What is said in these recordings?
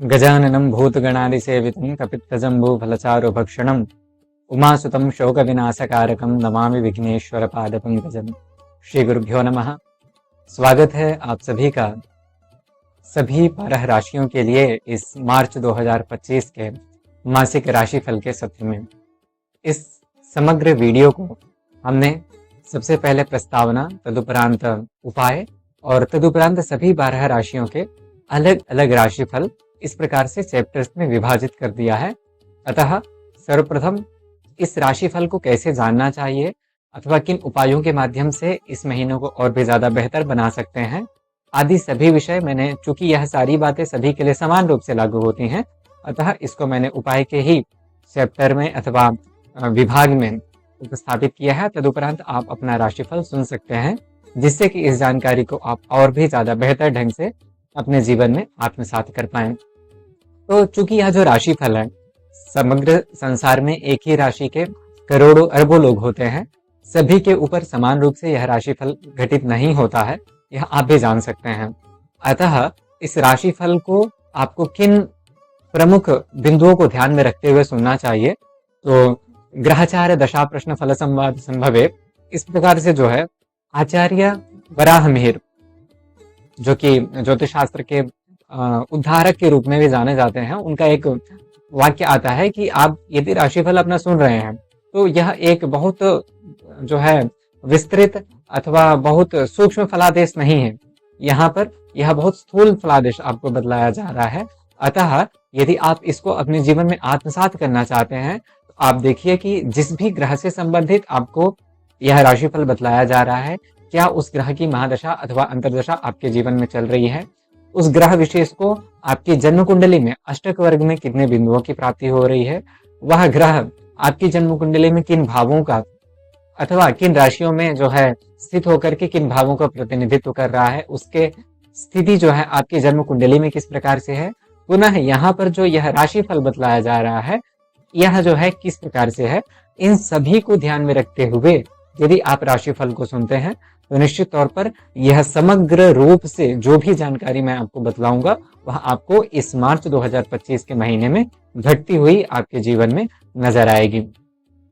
गजाननं भूतगणादिसेवितं कपित्थजम्बूफलचारुभक्षणम् उमासुतं शोकविनाशकारकं नमामि विघ्नेश्वरपादपङ्कजम्। श्री गुरुभ्यो नमः। स्वागत है आप सभी का सभी 12 राशियों के लिए इस मार्च 2025 के मासिक राशिफल के सत्र में। इस समग्र वीडियो को हमने सबसे पहले प्रस्तावना, तदुपरांत उपाय और तदुपरांत सभी 12 राशियों के अलग अलग राशिफल इस प्रकार से चैप्टर्स में विभाजित कर दिया है। अतः सर्वप्रथम इस राशिफल को कैसे जानना चाहिए अथवा किन उपायों के माध्यम से इस महीनों को और भी ज्यादा बेहतर बना सकते हैं आदि सभी विषय मैंने, चूंकि यह सारी बातें सभी के लिए समान रूप से लागू होती हैं, अतः इसको मैंने उपाय के ही चैप्टर में अथवा विभाग में उपस्थापित किया है। तदुपरांत आप अपना राशिफल सुन सकते हैं, जिससे कि इस जानकारी को आप और भी ज्यादा बेहतर ढंग से अपने जीवन में आत्मसात कर पाएं। तो चूंकि यह जो राशिफल है, समग्र संसार में एक ही राशि के करोड़ों अरबों लोग होते हैं, सभी के ऊपर समान रूप से यह राशिफल घटित नहीं होता है, यह आप भी जान सकते हैं। अतः इस राशिफल को आपको किन प्रमुख बिंदुओं को ध्यान में रखते हुए सुनना चाहिए, तो ग्रहचार्य दशा प्रश्न फल संवाद संभवे, इस प्रकार से जो है आचार्य वराह मिहिर, जो कि ज्योतिष शास्त्र के उद्धारक के रूप में भी जाने जाते हैं, उनका एक वाक्य आता है कि आप यदि राशिफल अपना सुन रहे हैं तो यह एक बहुत जो है विस्तृत अथवा बहुत सूक्ष्म फलादेश नहीं है, यहाँ पर यह बहुत स्थूल फलादेश आपको बतलाया जा रहा है। अतः यदि आप इसको अपने जीवन में आत्मसात करना चाहते हैं तो आप देखिए कि जिस भी ग्रह से संबंधित आपको यह राशिफल बतलाया जा रहा है, क्या उस ग्रह की महादशा अथवा अंतरदशा आपके जीवन में चल रही है, उस ग्रह विशेष को आपकी जन्म कुंडली में अष्टक वर्ग में कितने बिंदुओं की प्राप्ति हो रही है, वह ग्रह आपकी जन्म कुंडली में किन भावों का अथवा किन राशियों में जो है स्थित होकर के किन भावों का प्रतिनिधित्व कर रहा है, उसके स्थिति जो है आपकी जन्म कुंडली में किस प्रकार से है, पुनः यहाँ पर जो यह राशिफल बतलाया जा रहा है यह जो है किस प्रकार से है, इन सभी को ध्यान में रखते हुए यदि आप राशिफल को सुनते हैं तो निश्चित तौर पर यह समग्र रूप से जो भी जानकारी मैं आपको बतलाऊंगा वह आपको इस मार्च 2025 के महीने में घटती हुई आपके जीवन में नजर आएगी।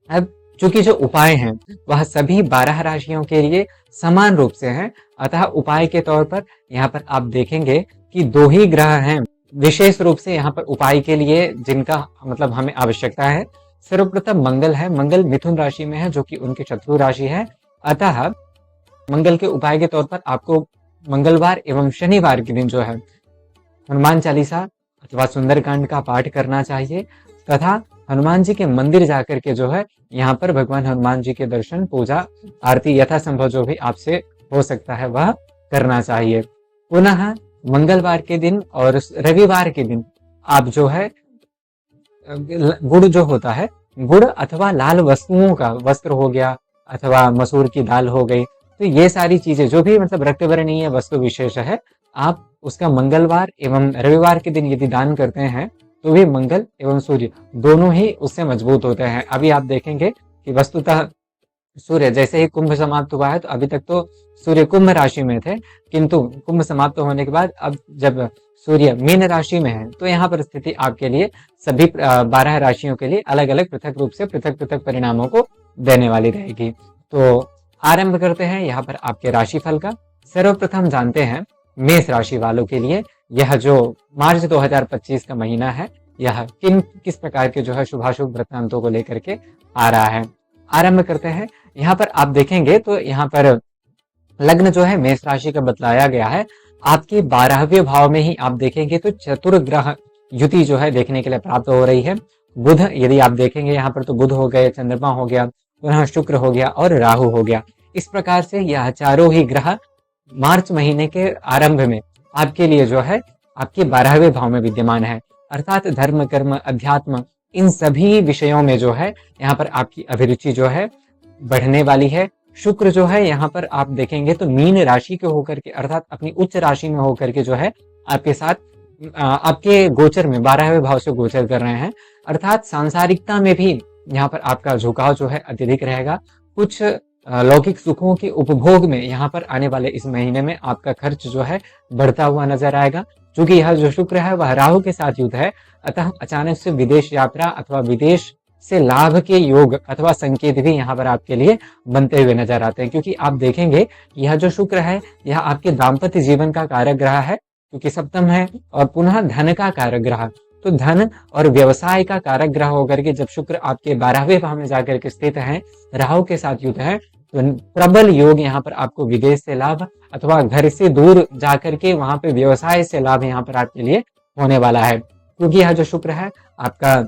अब चूंकि जो उपाय हैं वह सभी 12 राशियों के लिए समान रूप से हैं, अतः उपाय के तौर पर यहाँ पर आप देखेंगे कि 2 ही ग्रह हैं विशेष रूप से यहाँ पर उपाय के लिए जिनका मतलब हमें आवश्यकता है। सर्वप्रथम मंगल है, मंगल मिथुन राशि में है जो कि उनकी शत्रु राशि है। अतः मंगल के उपाय के तौर पर आपको मंगलवार एवं शनिवार के दिन जो है हनुमान चालीसा अथवा सुंदरकांड का पाठ करना चाहिए, तथा हनुमान जी के मंदिर जाकर के जो है यहाँ पर भगवान हनुमान जी के दर्शन, पूजा, आरती यथासंभव जो भी आपसे हो सकता है वह करना चाहिए। पुनः मंगलवार के दिन और रविवार के दिन आप जो है गुड़ जो होता है, गुड़ अथवा लाल वस्तुओं का, वस्त्र हो गया अथवा मसूर की दाल हो गई, तो ये सारी चीजें जो भी मतलब रक्तवर्णीय वस्तु विशेष है, आप उसका मंगलवार एवं रविवार के दिन यदि दान करते हैं तो भी मंगल एवं सूर्य दोनों ही उससे मजबूत होते हैं। अभी आप देखेंगे कि वस्तुतः सूर्य जैसे ही कुंभ समाप्त हुआ है तो अभी तक तो सूर्य कुंभ राशि में थे, किंतु कुंभ समाप्त होने के बाद अब जब सूर्य मीन राशि में है तो यहाँ पर स्थिति आपके लिए सभी 12 राशियों के लिए अलग अलग पृथक रूप से पृथक पृथक परिणामों को देने वाली रहेगी। तो आरंभ करते हैं यहाँ पर आपके राशिफल का। सर्वप्रथम जानते हैं मेष राशि वालों के लिए यह जो मार्च 2025 का महीना है यह किस प्रकार के जो है शुभाशुभ वृत्तांतों को लेकर के आ रहा है। आरंभ करते हैं। यहाँ पर आप देखेंगे तो यहाँ पर लग्न जो है मेष राशि का बतलाया गया है, आपके 12वें भाव में ही आप देखेंगे तो चतुर्ग्रह युति जो है देखने के लिए प्राप्त हो रही है। बुध यदि आप देखेंगे यहाँ पर तो बुध हो गए, चंद्रमा हो गया, पुनः शुक्र हो गया और राहु हो गया। इस प्रकार से यह चारों ही ग्रह मार्च महीने के आरंभ में आपके लिए जो है आपके 12वें भाव में विद्यमान है, अर्थात धर्म, कर्म, अध्यात्म, इन सभी विषयों में जो है यहाँ पर आपकी अभिरुचि जो है बढ़ने वाली है। शुक्र जो है यहाँ पर आप देखेंगे तो मीन राशि के होकर के अर्थात अपनी उच्च राशि में होकर के जो है आपके साथ आपके गोचर में 12वें भाव से गोचर कर रहे हैं, अर्थात सांसारिकता में भी यहाँ पर आपका झुकाव जो है अत्यधिक रहेगा। कुछ लौकिक सुखों के उपभोग में यहाँ पर आने वाले इस महीने में आपका खर्च जो है बढ़ता हुआ नजर आएगा। चूंकि यह जो शुक्र है वह राहु के साथ युक्त है, अतः अचानक से विदेश यात्रा अथवा विदेश से लाभ के योग अथवा संकेत भी यहाँ पर आपके लिए बनते हुए नजर आते हैं। क्योंकि आप देखेंगे कि यह जो शुक्र है यह आपके दाम्पत्य जीवन का कारक ग्रह है, क्योंकि सप्तम है, और पुनः धन का कारक ग्रह। तो धन और व्यवसाय का कारक ग्रह होकर के जब शुक्र आपके 12वें भाव में जाकर के स्थित है, राहु के साथ युक्त है, तो प्रबल योग यहाँ पर आपको विदेश से लाभ अथवा घर से दूर जाकर के वहां पे व्यवसाय से लाभ यहाँ पर आपके लिए होने वाला है। क्योंकि यह जो शुक्र है आपका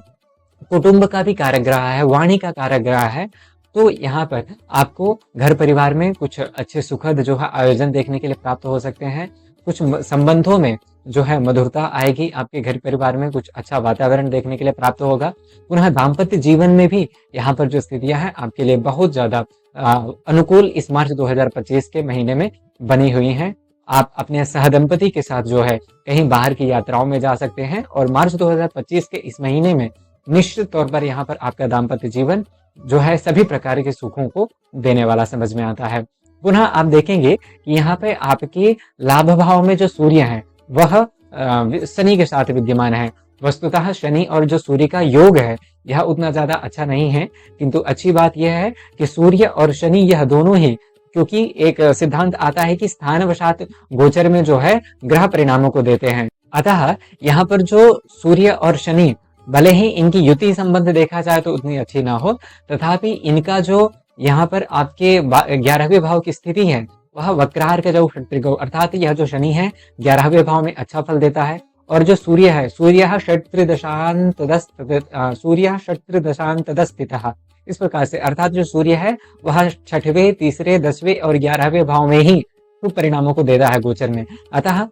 कुटुंब का भी कारक ग्रह है, वाणी का कारक ग्रह है। तो यहाँ पर आपको घर परिवार में कुछ अच्छे सुखद जो है आयोजन देखने के लिए प्राप्त हो सकते हैं। कुछ संबंधों में जो है मधुरता आएगी, आपके घर परिवार में कुछ अच्छा वातावरण देखने के लिए प्राप्त होगा। पुनः दाम्पत्य जीवन में भी यहाँ पर जो स्थितियां हैं आपके लिए बहुत ज्यादा अनुकूल इस मार्च 2025 के महीने में बनी हुई हैं। आप अपने सहदंपति के साथ जो है कहीं बाहर की यात्राओं में जा सकते हैं, और मार्च 2025 के इस महीने में निश्चित तौर पर यहाँ पर आपका दाम्पत्य जीवन जो है सभी प्रकार के सुखों को देने वाला समझ में आता है। पुनः आप देखेंगे कि यहाँ पे आपके लाभ भाव में जो सूर्य है वह शनि के साथ विद्यमान है। वस्तुतः शनि और जो सूर्य का योग है यह उतना ज्यादा अच्छा नहीं है, किंतु अच्छी बात यह है कि सूर्य और शनि यह दोनों ही, क्योंकि एक सिद्धांत आता है कि स्थानवशात गोचर में जो है ग्रह परिणामों को देते हैं। अतः यहाँ पर जो सूर्य और शनि, भले ही इनकी युति संबंध देखा जाए तो उतनी अच्छी ना हो, तथापि इनका जो यहाँ पर आपके 11वें भाव की स्थिति है वह वक्रार के जो क्षत्रिको, अर्थात यह जो शनि है 11वें भाव में अच्छा फल देता है, और जो सूर्य है सूर्य षट्त्रिदशांतदस्थितः, इस प्रकार से अर्थात जो सूर्य है वह 6वें, 3रे, 10वें और 11वें भाव में ही शुभ परिणामों को देता है गोचर में। अतः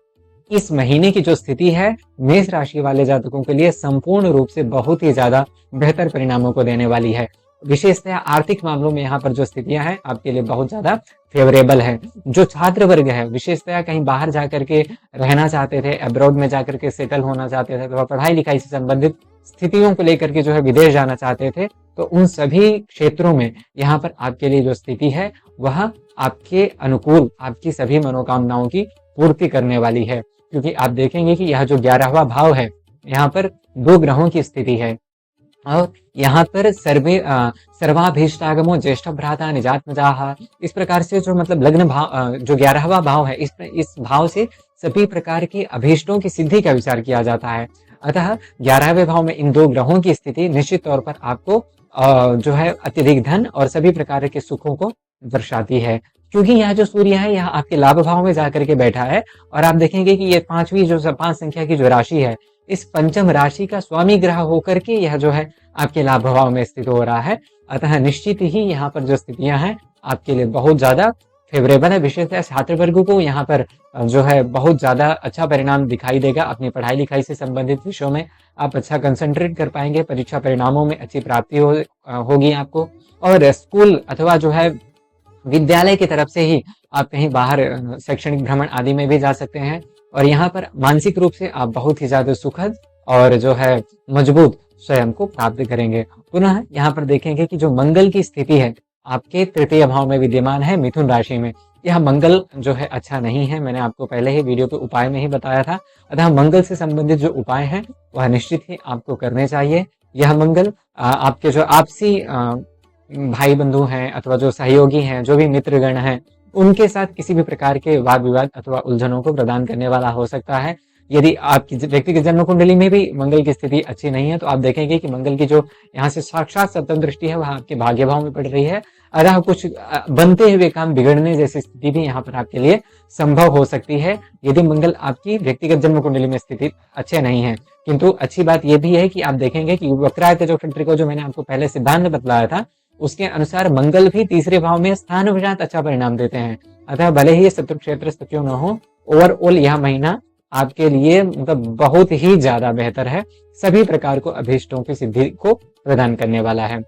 इस महीने की जो स्थिति है मेष राशि वाले जातकों के लिए संपूर्ण रूप से बहुत ही ज्यादा बेहतर परिणामों को देने वाली है। विशेषतः आर्थिक मामलों में यहाँ पर जो स्थितियां हैं आपके लिए बहुत ज्यादा फेवरेबल है। जो छात्र वर्ग है विशेषतः कहीं बाहर जाकर के रहना चाहते थे, अब्रॉड में जाकर के सेटल होना चाहते थे, तो पढ़ाई लिखाई से संबंधित स्थितियों को लेकर के जो है विदेश जाना चाहते थे, तो उन सभी क्षेत्रों में यहाँ पर आपके लिए जो स्थिति है वह आपके अनुकूल आपकी सभी मनोकामनाओं की पूर्ति करने वाली है। क्योंकि आप देखेंगे कि यह जो 11वां भाव है यहाँ पर 2 ग्रहों की स्थिति है, और यहाँ पर सर्वाभीष्टागमो ज्येष्ठ भ्राता निजात्मजाः, इस प्रकार से जो मतलब लग्न भाव जो 11वां भाव है इस भाव से सभी प्रकार के अभीष्टों की सिद्धि का विचार किया जाता है। अतः 11वें भाव में इन 2 ग्रहों की स्थिति निश्चित तौर पर आपको जो है अत्यधिक धन और सभी प्रकार के सुखों को दर्शाती है। क्योंकि यह जो सूर्य है यह आपके लाभ भाव में जाकर के बैठा है, और आप देखेंगे कि ये 5वीं जो 5 संख्या की जो राशि है इस पंचम राशि का स्वामी ग्रह होकर के यह जो है आपके लाभ भाव में स्थित हो रहा है। अतः निश्चित ही यहाँ पर जो स्थितियां हैं आपके लिए बहुत ज्यादा फेवरेबल है। विशेषतः छात्र वर्ग को यहाँ पर जो है बहुत ज्यादा अच्छा परिणाम दिखाई देगा। अपनी पढ़ाई लिखाई से संबंधित विषयों में आप अच्छा कंसंट्रेट कर पाएंगे, परीक्षा परिणामों में अच्छी प्राप्ति होगी आपको, और स्कूल अथवा जो है विद्यालय की तरफ से ही आप कहीं बाहर शैक्षणिक भ्रमण आदि में भी जा सकते हैं, और यहाँ पर मानसिक रूप से आप बहुत ही ज्यादा सुखद और जो है मजबूत स्वयं को प्राप्त करेंगे। पुनः यहाँ पर देखेंगे कि जो मंगल की स्थिति है आपके 3य भाव में विद्यमान है मिथुन राशि में। यह मंगल जो है अच्छा नहीं है, मैंने आपको पहले ही वीडियो के उपाय में ही बताया था। अतः मंगल से संबंधित जो उपाय हैं वह निश्चित ही आपको करने चाहिए। यह मंगल आपके जो आपसी भाई बंधु हैं अथवा जो सहयोगी हैं, जो भी मित्रगण हैं, उनके साथ किसी भी प्रकार के वाद विवाद अथवा उलझनों को प्रदान करने वाला हो सकता है। यदि आपकी व्यक्ति की जन्म कुंडली में भी मंगल की स्थिति अच्छी नहीं है तो आप देखेंगे कि मंगल की जो यहाँ से साक्षात सप्तम दृष्टि है वह आपके भाग्य भाव में पड़ रही है। अतः कुछ बनते हुए काम बिगड़ने जैसी स्थिति भी यहाँ पर आपके लिए संभव हो सकती है यदि मंगल आपकी व्यक्तिगत जन्म कुंडली में स्थिति अच्छे नहीं है। किंतु अच्छी बात यह भी है कि आप देखेंगे कि वक्राय जो क्षत्रिय जो मैंने आपको पहले सिद्धांत बतलाया था उसके अनुसार मंगल भी 3रे भाव में स्थान विजात अच्छा परिणाम देते हैं। अतः भले ही शत्रु क्षेत्र क्यों न हो, ओवरऑल यह महीना आपके लिए मतलब बहुत ही ज्यादा बेहतर है, सभी प्रकार को अभीष्टों की सिद्धि को प्रदान करने वाला है।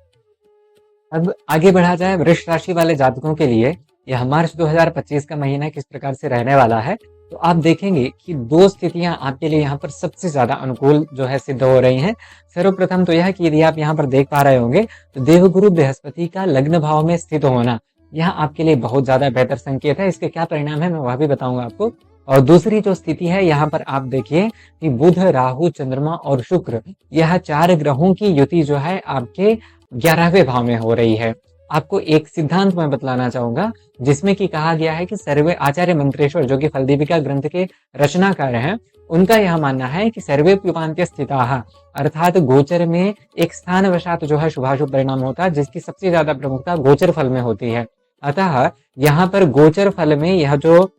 अब आगे बढ़ा जाए वृष राशि वाले जातकों के लिए यह मार्च 2025 का महीना किस प्रकार से रहने वाला है, तो आप देखेंगे कि 2 स्थितियां आपके लिए यहाँ पर सबसे ज्यादा अनुकूल जो है सिद्ध हो रही हैं। सर्वप्रथम तो यह कि यदि आप यहाँ पर देख पा रहे होंगे तो देवगुरु बृहस्पति का लग्न भाव में स्थित होना यह आपके लिए बहुत ज्यादा बेहतर संकेत है। इसके क्या परिणाम है मैं वह भी बताऊंगा आपको। और दूसरी जो स्थिति है यहाँ पर आप देखिए कि बुध, राहु, चंद्रमा और शुक्र, यह 4 ग्रहों की युति जो है आपके 11वें भाव में हो रही है। आपको एक सिद्धांत मैं बतलाना चाहूंगा, जिसमें कि कहा गया है कि सर्वे आचार्य मंत्रेश्वर जो कि फलदीपिका ग्रंथ के रचनाकार हैं, उनका यह मानना है कि सर्वे प्युपांत्य स्थिताः, अर्थात गोचर में एक स्थानवशात जो है शुभाशुभ परिणाम होता है, जिसकी सबसे ज्यादा प्रमुखता गोचर फल में होती है। अतः यहाँ पर गोचर फल में यह जो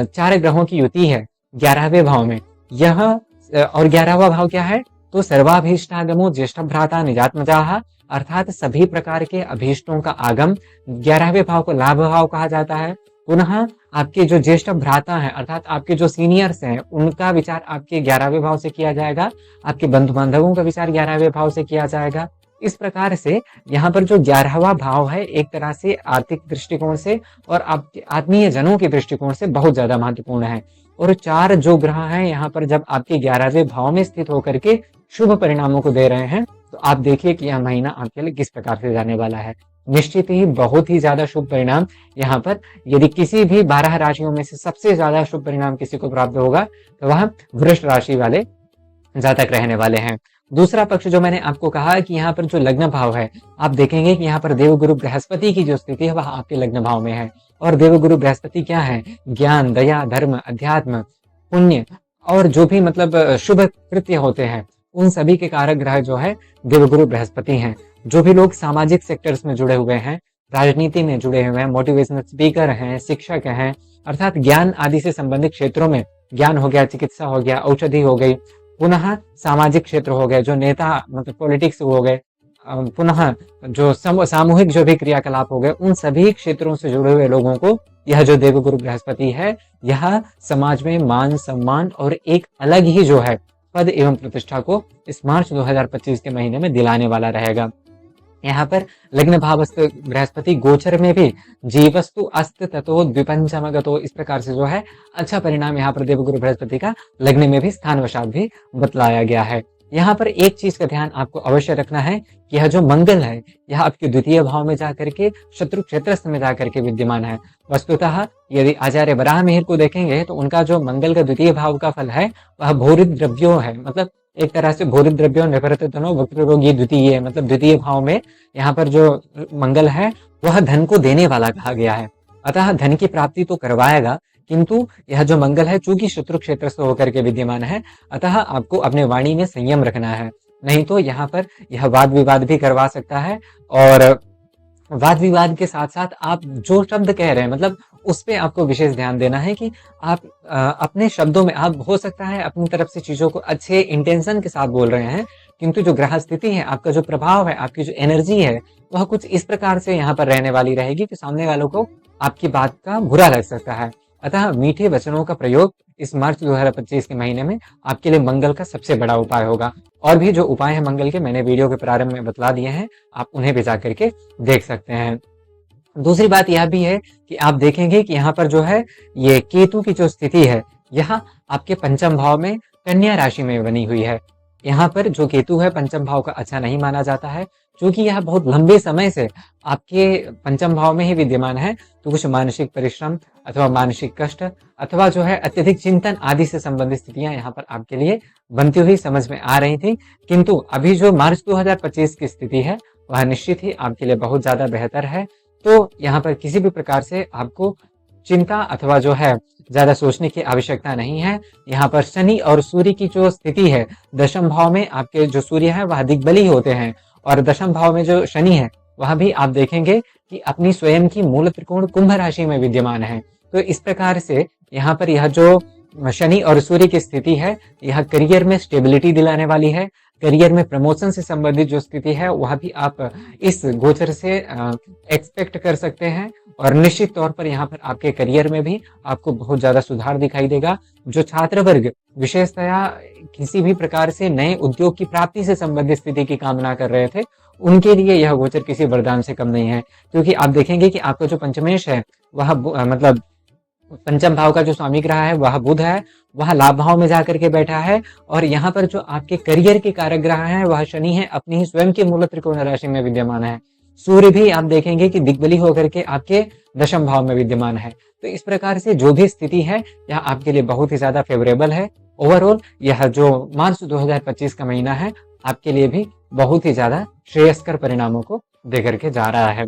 4 ग्रहों की युति है 11वें भाव में, यह और 11वां भाव क्या है, तो सर्वाभीष्टागमो ज्येष्ठ भ्राता निजात्मजाः, अर्थात सभी प्रकार के अभीष्टों का आगम। 11वें भाव को लाभ भाव कहा जाता है। पुनः आपके जो ज्येष्ठ भ्राता हैं, अर्थात आपके जो सीनियर्स हैं, उनका विचार आपके 11वें भाव से किया जाएगा। आपके बंधु बांधवों का विचार 11वें भाव से किया जाएगा। इस प्रकार से यहाँ पर जो 11वां भाव है, एक तरह से आर्थिक दृष्टिकोण से और आपके आत्मीय जनों के दृष्टिकोण से बहुत ज्यादा महत्वपूर्ण है। और 4 जो ग्रह हैं यहाँ पर जब आपके 11वें भाव में स्थित होकर के शुभ परिणामों को दे रहे हैं, तो आप देखिए कि यह महीना आपके लिए किस प्रकार से जाने वाला है। निश्चित ही बहुत ही ज्यादा शुभ परिणाम यहाँ पर, यदि किसी भी 12 राशियों में से सबसे ज्यादा शुभ परिणाम किसी को प्राप्त होगा, तो वह वृष राशि वाले जातक रहने वाले हैं। दूसरा पक्ष जो मैंने आपको कहा कि यहाँ पर जो लग्न भाव है, आप देखेंगे कि यहाँ पर देवगुरु बृहस्पति की जो स्थिति है वह आपके लग्न भाव में है। और देवगुरु बृहस्पति क्या है, ज्ञान, दया, धर्म, अध्यात्म, पुण्य और जो भी मतलब शुभ कृत्य होते हैं, उन सभी के कारक ग्रह जो है देवगुरु बृहस्पति हैं। जो भी लोग सामाजिक सेक्टर्स में जुड़े हुए हैं, राजनीति में जुड़े हुए हैं, मोटिवेशनल स्पीकर हैं, शिक्षक हैं, अर्थात ज्ञान आदि से संबंधित क्षेत्रों में, ज्ञान हो गया, चिकित्सा हो गया, औषधि हो गई, पुनः सामाजिक क्षेत्र हो गए, जो नेता मतलब पॉलिटिक्स हो गए, पुनः जो सामूहिक जो भी क्रियाकलाप हो गए, उन सभी क्षेत्रों से जुड़े हुए लोगों को यह जो देवगुरु बृहस्पति है, यह समाज में मान सम्मान और एक अलग ही जो है पद एवं प्रतिष्ठा को इस मार्च 2025 के महीने में दिलाने वाला रहेगा। यहाँ पर लग्न भावस्थ बृहस्पति गोचर में भी जीवस्तु अस्त ततो द्विपंचमगतो, इस प्रकार से जो है अच्छा परिणाम यहाँ पर देवगुरु बृहस्पति का लग्न में भी स्थानवशात भी बतलाया गया है। यहाँ पर एक चीज का ध्यान आपको अवश्य रखना है कि यह जो मंगल है, यह आपके द्वितीय भाव में जाकर के शत्रु क्षेत्रस्थ में जाकर के विद्यमान है। वस्तुतः यदि आचार्य वराह मिहिर को देखेंगे तो उनका जो मंगल का द्वितीय भाव का फल है वह भूरित द्रव्यो है, मतलब एक तरह से भूरित द्रव्यों निवर्तनो वक्र रोगी द्वितीय, मतलब द्वितीय भाव में यहाँ पर जो मंगल है वह धन को देने वाला कहा गया है। अतः धन की प्राप्ति तो करवाएगा, किंतु यह जो मंगल है चूंकि शत्रु क्षेत्र से होकर के विद्यमान है, अतः आपको अपने वाणी में संयम रखना है, नहीं तो यहाँ पर यह वाद विवाद भी करवा सकता है। और वाद विवाद के साथ साथ आप जो शब्द कह रहे हैं, मतलब उस पे आपको विशेष ध्यान देना है कि आप अपने शब्दों में, आप हो सकता है अपनी तरफ से चीजों को अच्छे इंटेंशन के साथ बोल रहे हैं, किंतु जो ग्रह स्थिति है, आपका जो प्रभाव है, आपकी जो एनर्जी है, वह कुछ इस प्रकार से यहाँ पर रहने वाली रहेगी कि सामने वालों को आपकी बात का बुरा लग सकता है। अतः मीठे वचनों का प्रयोग इस मार्च 2025 के महीने में आपके लिए मंगल का सबसे बड़ा उपाय होगा। और भी जो उपाय है मंगल के, मैंने वीडियो के प्रारंभ में बतला दिए हैं, आप उन्हें भी जाकर के देख सकते हैं। दूसरी बात यह भी है कि आप देखेंगे कि यहाँ पर जो है ये केतु की जो स्थिति है, यह आपके पंचम भाव में कन्या राशि में बनी हुई है। यहाँ पर जो केतु है पंचम भाव का अच्छा नहीं माना जाता है, क्योंकि यह बहुत लंबे समय से आपके पंचम भाव में ही विद्यमान है, तो कुछ मानसिक परिश्रम अथवा मानसिक कष्ट अथवा जो है अत्यधिक चिंतन आदि से संबंधित स्थितियां यहाँ पर आपके लिए बनती हुई समझ में आ रही थी। किंतु अभी जो मार्च 2025 की स्थिति है वह निश्चित ही आपके लिए बहुत ज्यादा बेहतर है। तो यहाँ पर किसी भी प्रकार से आपको चिंता अथवा जो है ज्यादा सोचने की आवश्यकता नहीं है। यहाँ पर शनि और सूर्य की जो स्थिति है, दशम भाव में आपके जो सूर्य है वह दिग्बली होते हैं, और दशम भाव में जो शनि है वह भी आप देखेंगे कि अपनी स्वयं की मूल त्रिकोण कुंभ राशि में विद्यमान है। तो इस प्रकार से यहाँ पर यह जो शनि और सूर्य की स्थिति है, यह करियर में स्टेबिलिटी दिलाने वाली है। करियर में प्रमोशन से संबंधित जो स्थिति है वह भी आप इस गोचर से एक्सपेक्ट कर सकते हैं, और निश्चित तौर पर यहाँ पर आपके करियर में भी आपको बहुत ज्यादा सुधार दिखाई देगा। जो छात्र वर्ग विशेषतया किसी भी प्रकार से नए उद्योग की प्राप्ति से संबंधित स्थिति की कामना कर रहे थे, उनके लिए यह गोचर किसी वरदान से कम नहीं है। क्योंकि आप देखेंगे कि आपका जो पंचमेश है वह मतलब पंचम भाव का जो स्वामी ग्रह है वह बुध है, वह लाभ भाव में जाकर के बैठा है, और यहाँ पर जो आपके करियर के कारक ग्रह है वह शनि है, अपनी ही स्वयं के मूल त्रिकोण राशि में विद्यमान है। सूर्य भी आप देखेंगे कि दिग्बली होकर के आपके दशम भाव में विद्यमान है। तो इस प्रकार से जो भी स्थिति है यह आपके लिए बहुत ही ज्यादा फेवरेबल है। ओवरऑल यह जो मार्च 2025 का महीना है आपके लिए भी बहुत ही ज्यादा श्रेयस्कर परिणामों को देकर के जा रहा है।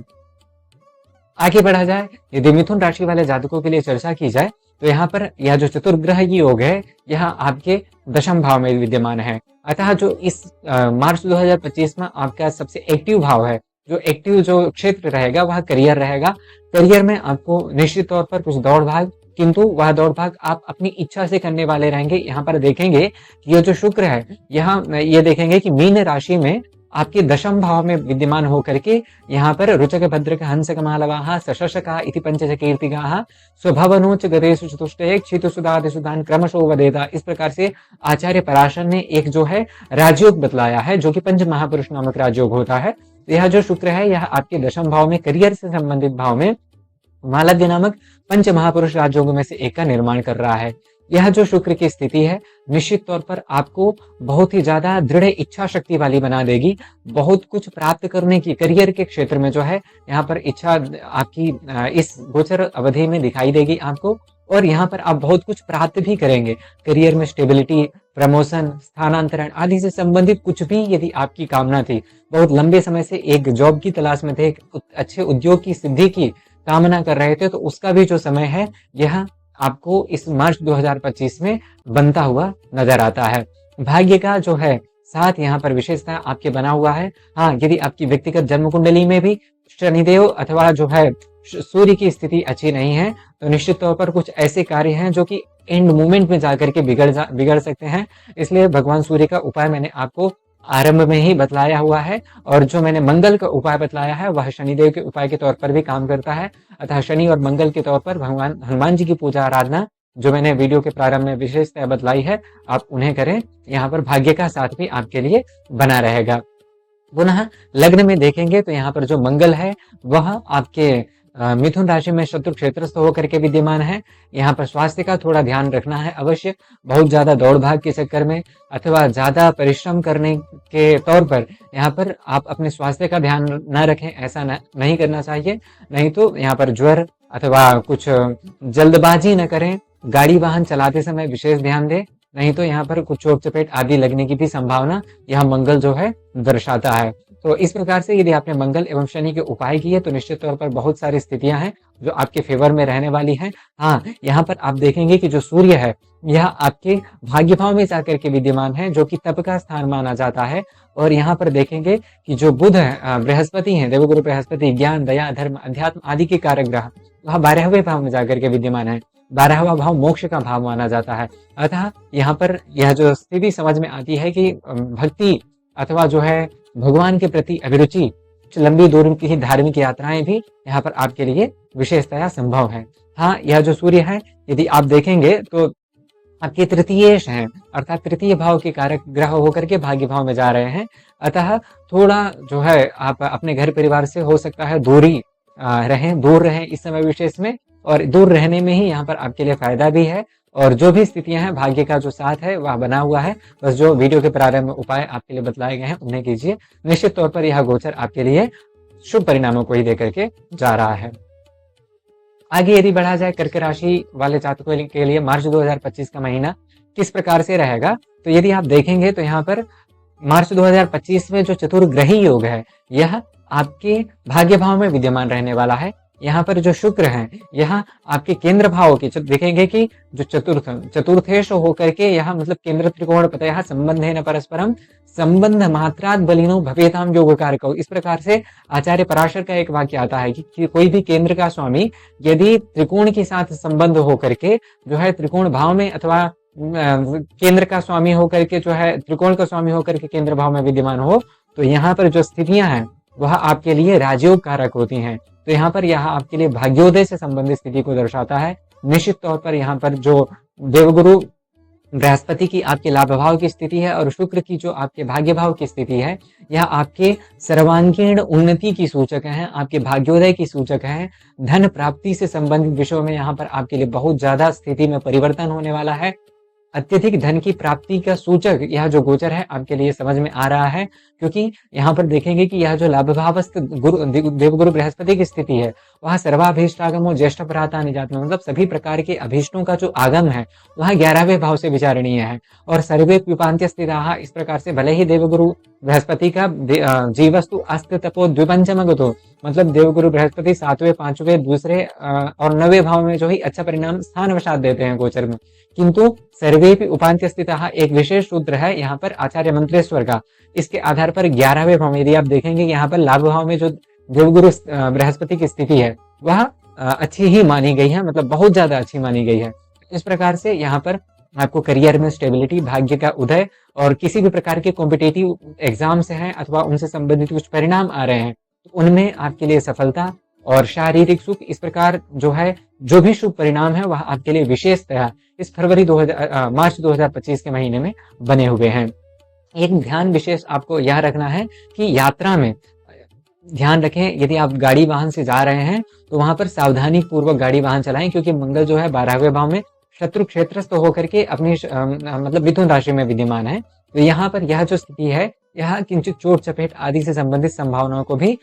आगे बढ़ा जाए, यदि मिथुन राशि वाले जातकों के लिए चर्चा की जाए तो यहाँ पर यह जो चतुर्ग्रह योग है यह आपके दशम भाव में विद्यमान है। अतः जो इस मार्च 2025 में आपका सबसे एक्टिव भाव है, जो एक्टिव जो क्षेत्र रहेगा वह करियर रहेगा। करियर में आपको निश्चित तौर पर कुछ दौड़ भाग, किंतु वह दौड़ भाग आप अपनी इच्छा से करने वाले रहेंगे। यहाँ पर देखेंगे कि यह जो शुक्र है यहाँ ये देखेंगे कि मीन राशि में आपके दशम भाव में विद्यमान होकर के यहाँ पर रुचक भद्रक हंसक मालवाहा सशशका इति पंचज कीर्तिगाः स्वभवनोच गदेषु चतुष्टये क्षितु सुदादि सुदान क्रमशो वदेता। इस प्रकार से आचार्य पराशर ने एक जो है राजयोग बतलाया है जो कि पंच महापुरुष नामक राजयोग होता है। यह जो शुक्र है यह आपके दशम भाव में करियर से संबंधित भाव में मालव्य नामक पंच महापुरुष राजयोग में से एक का निर्माण कर रहा है। यह जो शुक्र की स्थिति है निश्चित तौर पर आपको बहुत ही ज्यादा दृढ़ इच्छा शक्ति वाली बना देगी। बहुत कुछ प्राप्त करने की करियर के क्षेत्र में जो है यहाँ पर इच्छा आपकी इस गोचर अवधि में दिखाई देगी आपको, और यहाँ पर आप बहुत कुछ प्राप्त भी करेंगे। करियर में स्टेबिलिटी, प्रमोशन, स्थानांतरण आदि से संबंधित कुछ भी यदि आपकी कामना थी, बहुत लंबे समय से एक जॉब की तलाश में थे, एक अच्छे उद्योग की सिद्धि की कामना कर रहे थे, तो उसका भी जो समय है यह आपको इस मार्च 2025 में बनता हुआ नजर आता है। भाग्य का जो है साथ यहाँ पर विशेषता आपके बना हुआ है। हाँ, यदि आपकी व्यक्तिगत जन्म कुंडली में भी शनिदेव अथवा जो है सूर्य की स्थिति अच्छी नहीं है तो निश्चित तौर पर कुछ ऐसे कार्य हैं जो कि एंड मोमेंट में जाकर के बिगड़ सकते हैं। इसलिए भगवान सूर्य का उपाय मैंने आपको आरंभ में ही बतलाया हुआ है, और जो मैंने मंगल का उपाय बतलाया है वह शनिदेव के उपाय के तौर पर भी काम करता है। अतः शनि और मंगल के तौर पर भगवान हनुमान जी की पूजा आराधना जो मैंने वीडियो के प्रारंभ में विशेषतः बतलाई है आप उन्हें करें। यहाँ पर भाग्य का साथ भी आपके लिए बना रहेगा। पुनः लग्न में देखेंगे तो यहाँ पर जो मंगल है वह आपके मिथुन राशि में शत्रु क्षेत्रस्थ होकर के विद्यमान है। यहाँ पर स्वास्थ्य का थोड़ा ध्यान रखना है अवश्य। बहुत ज्यादा दौड़ भाग के चक्कर में अथवा ज्यादा परिश्रम करने के तौर पर यहाँ पर आप अपने स्वास्थ्य का ध्यान न रखें, ऐसा नहीं करना चाहिए। नहीं तो यहाँ पर ज्वर अथवा कुछ जल्दबाजी न करें। गाड़ी वाहन चलाते समय विशेष ध्यान दें, नहीं तो यहाँ पर कुछ चोट चपेट आदि लगने की भी संभावना यह मंगल जो है दर्शाता है। तो इस प्रकार से यदि आपने मंगल एवं शनि के उपाय किए तो निश्चित तौर पर बहुत सारी स्थितियां हैं जो आपके फेवर में रहने वाली हैं। हाँ, यहाँ पर आप देखेंगे कि जो सूर्य है यह आपके भाग्य भाव में जाकर के विद्यमान है जो कि तप का स्थान माना जाता है। और यहाँ पर देखेंगे कि जो बुध है बृहस्पति है, देवगुरु बृहस्पति ज्ञान, दया, धर्म, अध्यात्म आदि के कारक ग्रह, वह 12वें भाव में जाकर के विद्यमान है। 12वां भाव मोक्ष का भाव माना जाता है। अतः यहाँ पर यह जो स्थिति समझ में आती है कि भक्ति अथवा जो है भगवान के प्रति अभिरुचि, लंबी दूर की ही धार्मिक यात्राएं भी यहाँ पर आपके लिए विशेषतया संभव है। हाँ, यह जो सूर्य है यदि आप देखेंगे तो आपके तृतीयेश हैं, अर्थात तृतीय भाव के कारक ग्रह होकर के भाग्य भाव में जा रहे हैं। अतः थोड़ा जो है आप अपने घर परिवार से हो सकता है दूर रहें इस समय विशेष में, और दूर रहने में ही यहाँ पर आपके लिए फायदा भी है। और जो भी स्थितियां हैं भाग्य का जो साथ है वह बना हुआ है। बस जो वीडियो के प्रारंभ में उपाय आपके लिए बतलाए गए हैं उन्हें कीजिए। निश्चित तौर पर यह गोचर आपके लिए शुभ परिणामों को ही देकर के जा रहा है। आगे यदि बढ़ा जाए कर्क राशि वाले जातकों के लिए मार्च 2025 का महीना किस प्रकार से रहेगा, तो यदि आप देखेंगे तो यहाँ पर मार्च 2025 में जो चतुर्ग्रही योग है यह आपके भाग्य भाव में विद्यमान रहने वाला है। यहाँ पर जो शुक्र है यह आपके केंद्र भाव के देखेंगे कि जो चतुर्थेश होकर के यह मतलब केंद्र त्रिकोण पतयः संबंधेन परस्परम संबंध मात्रात बलिनो भवेताम योग कारको। इस प्रकार से आचार्य पराशर का एक वाक्य आता है कि कोई भी केंद्र का स्वामी यदि त्रिकोण के साथ संबंध होकर के जो है त्रिकोण भाव में अथवा केंद्र का स्वामी होकर के जो है त्रिकोण का स्वामी होकर के केंद्र भाव में विद्यमान हो, तो यहाँ पर जो स्थितियां हैं वह आपके लिए राजयोग कारक होती हैं। तो यहाँ पर यह आपके लिए भाग्योदय से संबंधित स्थिति को दर्शाता है। निश्चित तौर पर यहाँ पर जो देवगुरु बृहस्पति की आपके लाभ भाव की स्थिति है और शुक्र की जो आपके भाग्य भाव की स्थिति है यह आपके सर्वांगीण उन्नति की सूचक है, आपके भाग्योदय की सूचक है। धन प्राप्ति से संबंधित विषयों में यहाँ पर आपके लिए बहुत ज्यादा स्थिति में परिवर्तन होने वाला है। अत्यधिक धन की प्राप्ति का सूचक यह जो गोचर है आपके लिए समझ में आ रहा है, क्योंकि यहाँ पर देखेंगे कि यह जो लाभ भावस्थ देवगुरु बृहस्पति की स्थिति है वह सर्वाभीष्टागमो ज्येष्ठ प्राता निजात में, मतलब सभी प्रकार के अभीष्टों का जो आगम है वह 11वें भाव से विचारणीय है। और सर्वे प्युपांत्य स्थिताः, इस प्रकार से भले ही देवगुरु बृहस्पति का जीवस्तु अस्त तपो द्विपंचमगतो, मतलब देवगुरु बृहस्पति 7वें 5वें दूसरे और 9वें भाव में जो ही अच्छा परिणाम स्थानवशात देते हैं गोचर में, किंतु सर्वेपि उपांत्य स्थितः एक विशेष सूत्र है यहाँ पर आचार्य मंत्रेश्वर का, इसके आधार पर 11वें भाव में यदि आप देखेंगे यहाँ पर लाभ भाव में जो देवगुरु बृहस्पति की स्थिति है वह अच्छी ही मानी गई है, मतलब बहुत ज्यादा अच्छी मानी गई है। इस प्रकार से यहाँ पर आपको करियर में स्टेबिलिटी, भाग्य का उदय और किसी भी प्रकार के कॉम्पिटिटिव एग्जाम से हैं अथवा उनसे संबंधित कुछ परिणाम आ रहे हैं तो उनमें आपके लिए सफलता और शारीरिक सुख, इस प्रकार जो है जो भी शुभ परिणाम है वह आपके लिए विशेषतः इस मार्च 2025 के महीने में बने हुए हैं। एक ध्यान विशेष आपको यह रखना है कि यात्रा में ध्यान रखें, यदि आप गाड़ी वाहन से जा रहे हैं तो वहां पर सावधानी पूर्वक गाड़ी वाहन चलाएं, क्योंकि मंगल जो है 12वें भाव में शत्रु क्षेत्रस्थ होकर के अपनी मतलब मिथुन राशि में विद्यमान है। तो यहाँ पर यह जो स्थिति है यह किंचित चोट चपेट आदि से संबंधित संभावनाओं को भी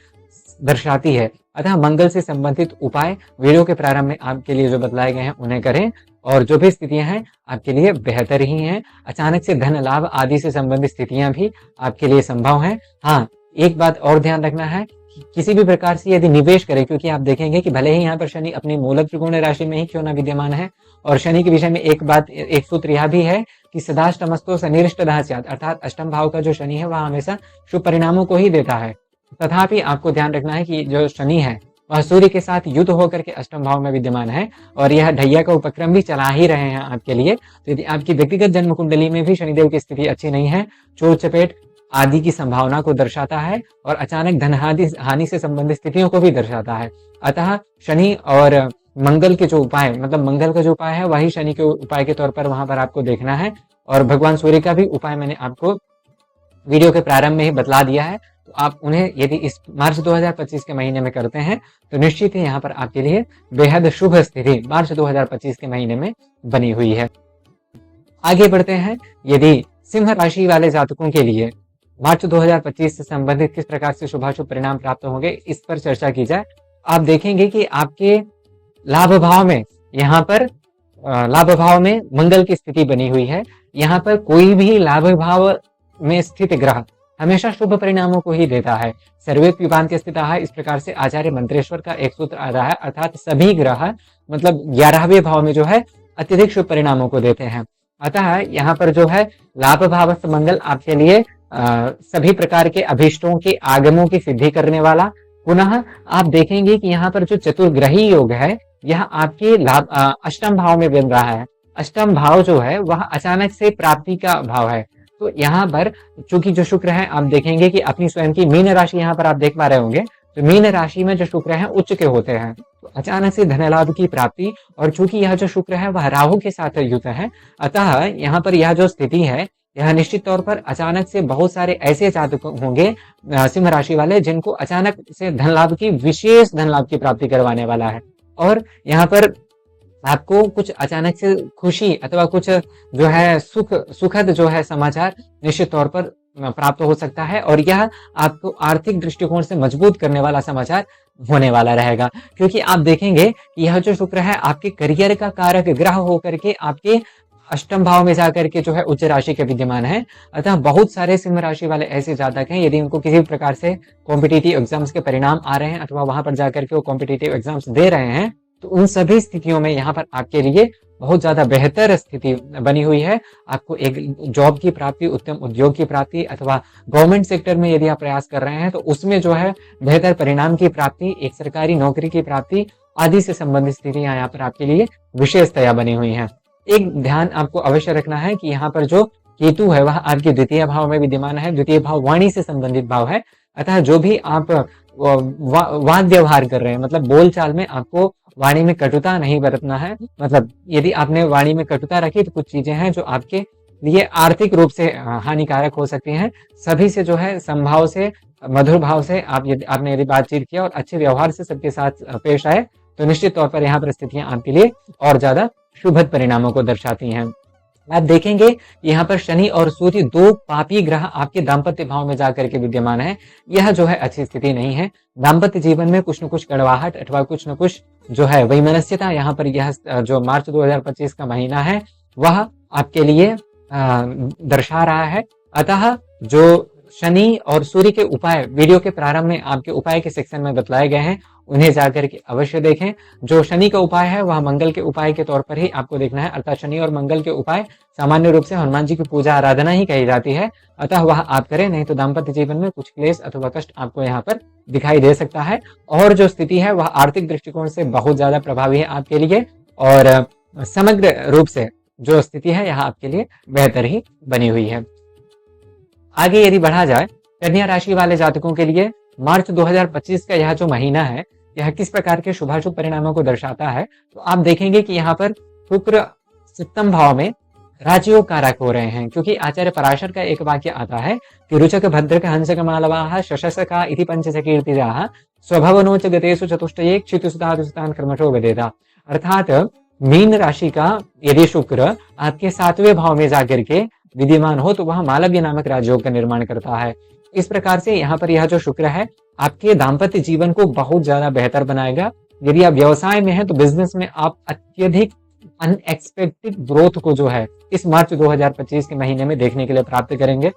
दर्शाती है। अतः मंगल से संबंधित उपाय वीडियो के प्रारंभ में आपके लिए जो बतलाए गए हैं उन्हें करें, और जो भी स्थितियां हैं आपके लिए बेहतर ही हैं। अचानक से धन लाभ आदि से संबंधित स्थितियां भी आपके लिए संभव हैं। हाँ, एक बात और ध्यान रखना है कि किसी भी प्रकार से यदि निवेश करें, क्योंकि आप देखेंगे कि भले ही यहाँ पर शनि अपनी मूल त्रिकोण राशि में ही क्यों ना विद्यमान है, और शनि के विषय में एक सूत्र यह भी है कि सदाष्टमस्तो शनिरिष्टदः स्यात्, अर्थात अष्टम भाव का जो शनि है वह हमेशा शुभ परिणामों को ही देता है। तथापि आपको ध्यान रखना है कि जो शनि है वह सूर्य के साथ युद्ध होकर के अष्टम भाव में विद्यमान है और यह ढैया का उपक्रम भी चला ही रहे हैं आपके लिए। तो यदि आपकी व्यक्तिगत जन्म कुंडली में भी शनिदेव की स्थिति अच्छी नहीं है, चोट चपेट आदि की संभावना को दर्शाता है और अचानक धन हानि से संबंधित स्थितियों को भी दर्शाता है। अतः शनि और मंगल के जो उपाय, मतलब मंगल का जो उपाय है वही शनि के उपाय के तौर पर वहां पर आपको देखना है, और भगवान सूर्य का भी उपाय मैंने आपको वीडियो के प्रारंभ में ही बतला दिया है। तो आप उन्हें यदि इस मार्च 2025 के महीने में करते हैं तो निश्चित ही यहाँ पर आपके लिए बेहद शुभ स्थिति मार्च 2025 के महीने में बनी हुई है। आगे बढ़ते हैं, यदि सिंह राशि वाले जातकों के लिए मार्च 2025 से संबंधित किस प्रकार से शुभाशुभ परिणाम प्राप्त होंगे इस पर चर्चा की जाए। आप देखेंगे कि आपके लाभ भाव में यहाँ पर लाभ भाव में मंगल की स्थिति बनी हुई है। यहाँ पर कोई भी लाभ भाव में स्थित ग्रह हमेशा शुभ परिणामों को ही देता है। सर्वे प्युपांत्य स्थितः, इस प्रकार से आचार्य मंत्रेश्वर का एक सूत्र आ रहा है, अर्थात सभी ग्रह मतलब 11वें भाव में जो है अत्यधिक शुभ परिणामों को देते हैं। अतः यहाँ पर जो है लाभ भावस्थ मंगल आपके लिए सभी प्रकार के अभीष्टों के आगमों की सिद्धि करने वाला। पुनः आप देखेंगे कि यहाँ पर जो चतुर्ग्रही योग है यह आपके लाभ अष्टम भाव में बन रहा है। अष्टम भाव जो है वह अचानक से प्राप्ति का भाव है। तो यहाँ पर चूंकि जो शुक्र है आप देखेंगे कि अपनी स्वयं की मीन राशि यहाँ पर आप देख पा रहे होंगे, तो मीन राशि में जो शुक्र है उच्च के होते हैं, तो अचानक से धन लाभ की प्राप्ति। और चूंकि यह जो शुक्र है वह राहु के साथ युक्त है, अतः यहाँ पर यह जो स्थिति है यह निश्चित तौर पर अचानक से बहुत सारे ऐसे जातक होंगे सिंह राशि वाले जिनको अचानक से धन लाभ की विशेष धन लाभ की प्राप्ति करवाने वाला है। और यहाँ पर आपको कुछ अचानक से खुशी अथवा कुछ जो है सुखद जो है समाचार निश्चित तौर पर प्राप्त हो सकता है, और यह आपको आर्थिक दृष्टिकोण से मजबूत करने वाला समाचार होने वाला रहेगा। क्योंकि आप देखेंगे कि यह जो शुक्र है आपके करियर का कारक ग्रह होकर के आपके अष्टम भाव में जाकर के जो है उच्च राशि के विद्यमान है। अतः बहुत सारे सिंह राशि वाले ऐसे जातक हैं, यदि उनको किसी प्रकार से कॉम्पिटिटिव एग्जाम्स के परिणाम आ रहे हैं अथवा वहां पर जाकर के वो कॉम्पिटिटिव एग्जाम्स दे रहे हैं, तो उन सभी स्थितियों में यहाँ पर आपके लिए बहुत ज्यादा बेहतर स्थिति बनी हुई है। आपको एक जॉब की प्राप्ति, उत्तम उद्योग की प्राप्ति, अथवा गवर्नमेंट सेक्टर में यदि आप प्रयास कर रहे हैं तो उसमें जो है बेहतर परिणाम की प्राप्ति, एक सरकारी नौकरी की प्राप्ति आदि से संबंधित स्थितियां यहाँ पर आपके लिए विशेषतया बनी हुई है। एक ध्यान आपको अवश्य रखना है कि यहाँ पर जो केतु है वह आपके द्वितीय भाव में विद्यमान है। द्वितीय भाव वाणी से संबंधित भाव है। अतः जो भी आप वाद व्यवहार कर रहे हैं, मतलब बोलचाल में आपको वाणी में कटुता नहीं बरतना है। मतलब यदि आपने वाणी में कटुता रखी तो कुछ चीजें हैं जो आपके लिए आर्थिक रूप से हानिकारक हो सकती हैं। सभी से जो है संभाव से, मधुर भाव से आपने यदि बातचीत किया और अच्छे व्यवहार से सबके साथ पेश आए तो निश्चित तौर पर यहाँ परिस्थितियां आपके लिए और ज्यादा शुभद परिणामों को दर्शाती हैं। आप देखेंगे यहाँ पर शनि और सूर्य दो पापी ग्रह आपके दाम्पत्य भाव में जाकर के विद्यमान है। यह जो है अच्छी स्थिति नहीं है। दाम्पत्य जीवन में कुछ न कुछ कड़वाहट अथवा कुछ न कुछ जो है वैमनस्यता यहाँ पर यह जो मार्च 2025 का महीना है वह आपके लिए दर्शा रहा है। अतः जो शनि और सूर्य के उपाय वीडियो के प्रारंभ में आपके उपाय के सेक्शन में बतलाए गए हैं, उन्हें जाकर के अवश्य देखें। जो शनि का उपाय है वह मंगल के उपाय के तौर पर ही आपको देखना है, अर्थात शनि और मंगल के उपाय सामान्य रूप से हनुमान जी की पूजा आराधना ही कही जाती है, अतः वह आप करें, नहीं तो दाम्पत्य जीवन में कुछ क्लेश अथवा कष्ट आपको यहाँ पर दिखाई दे सकता है। और जो स्थिति है वह आर्थिक दृष्टिकोण से बहुत ज्यादा प्रभावी है आपके लिए, और समग्र रूप से जो स्थिति है यह आपके लिए बेहतर ही बनी हुई है। आगे यदि बढ़ा जाए, कन्या राशि वाले जातकों के लिए मार्च 2025 का यह जो महीना है यह किस प्रकार के शुभाशुभ परिणामों को दर्शाता है, तो आप देखेंगे कि यहाँ पर शुक्र सप्तम भाव में राजयोग कारक हो रहे हैं, क्योंकि आचार्य पराशर का एक वाक्य आता है कि रुचक भद्रक हंसक मालवाः शशसका इति पंचसकीर्तिजाः स्वभवनोच गतेषु चतुष्टये क्षितिसुतादुसुतान् क्रमशो वेदेता। अर्थात मीन राशि का यदि शुक्र आपके 7वें भाव में जाकर के विद्यमान हो तो वह मालव्य नामक राजयोग का निर्माण करता है। इस प्रकार से यहाँ पर यह जो शुक्र है आपके दाम्पत्य जीवन को बहुत ज्यादा बेहतर बनाएगा। यदि आप व्यवसाय में हैं तो बिजनेस में आप अत्यधिक अनएक्सपेक्टेड ग्रोथ को जो है इस मार्च 2025 के महीने में देखने के लिए प्राप्त करेंगे।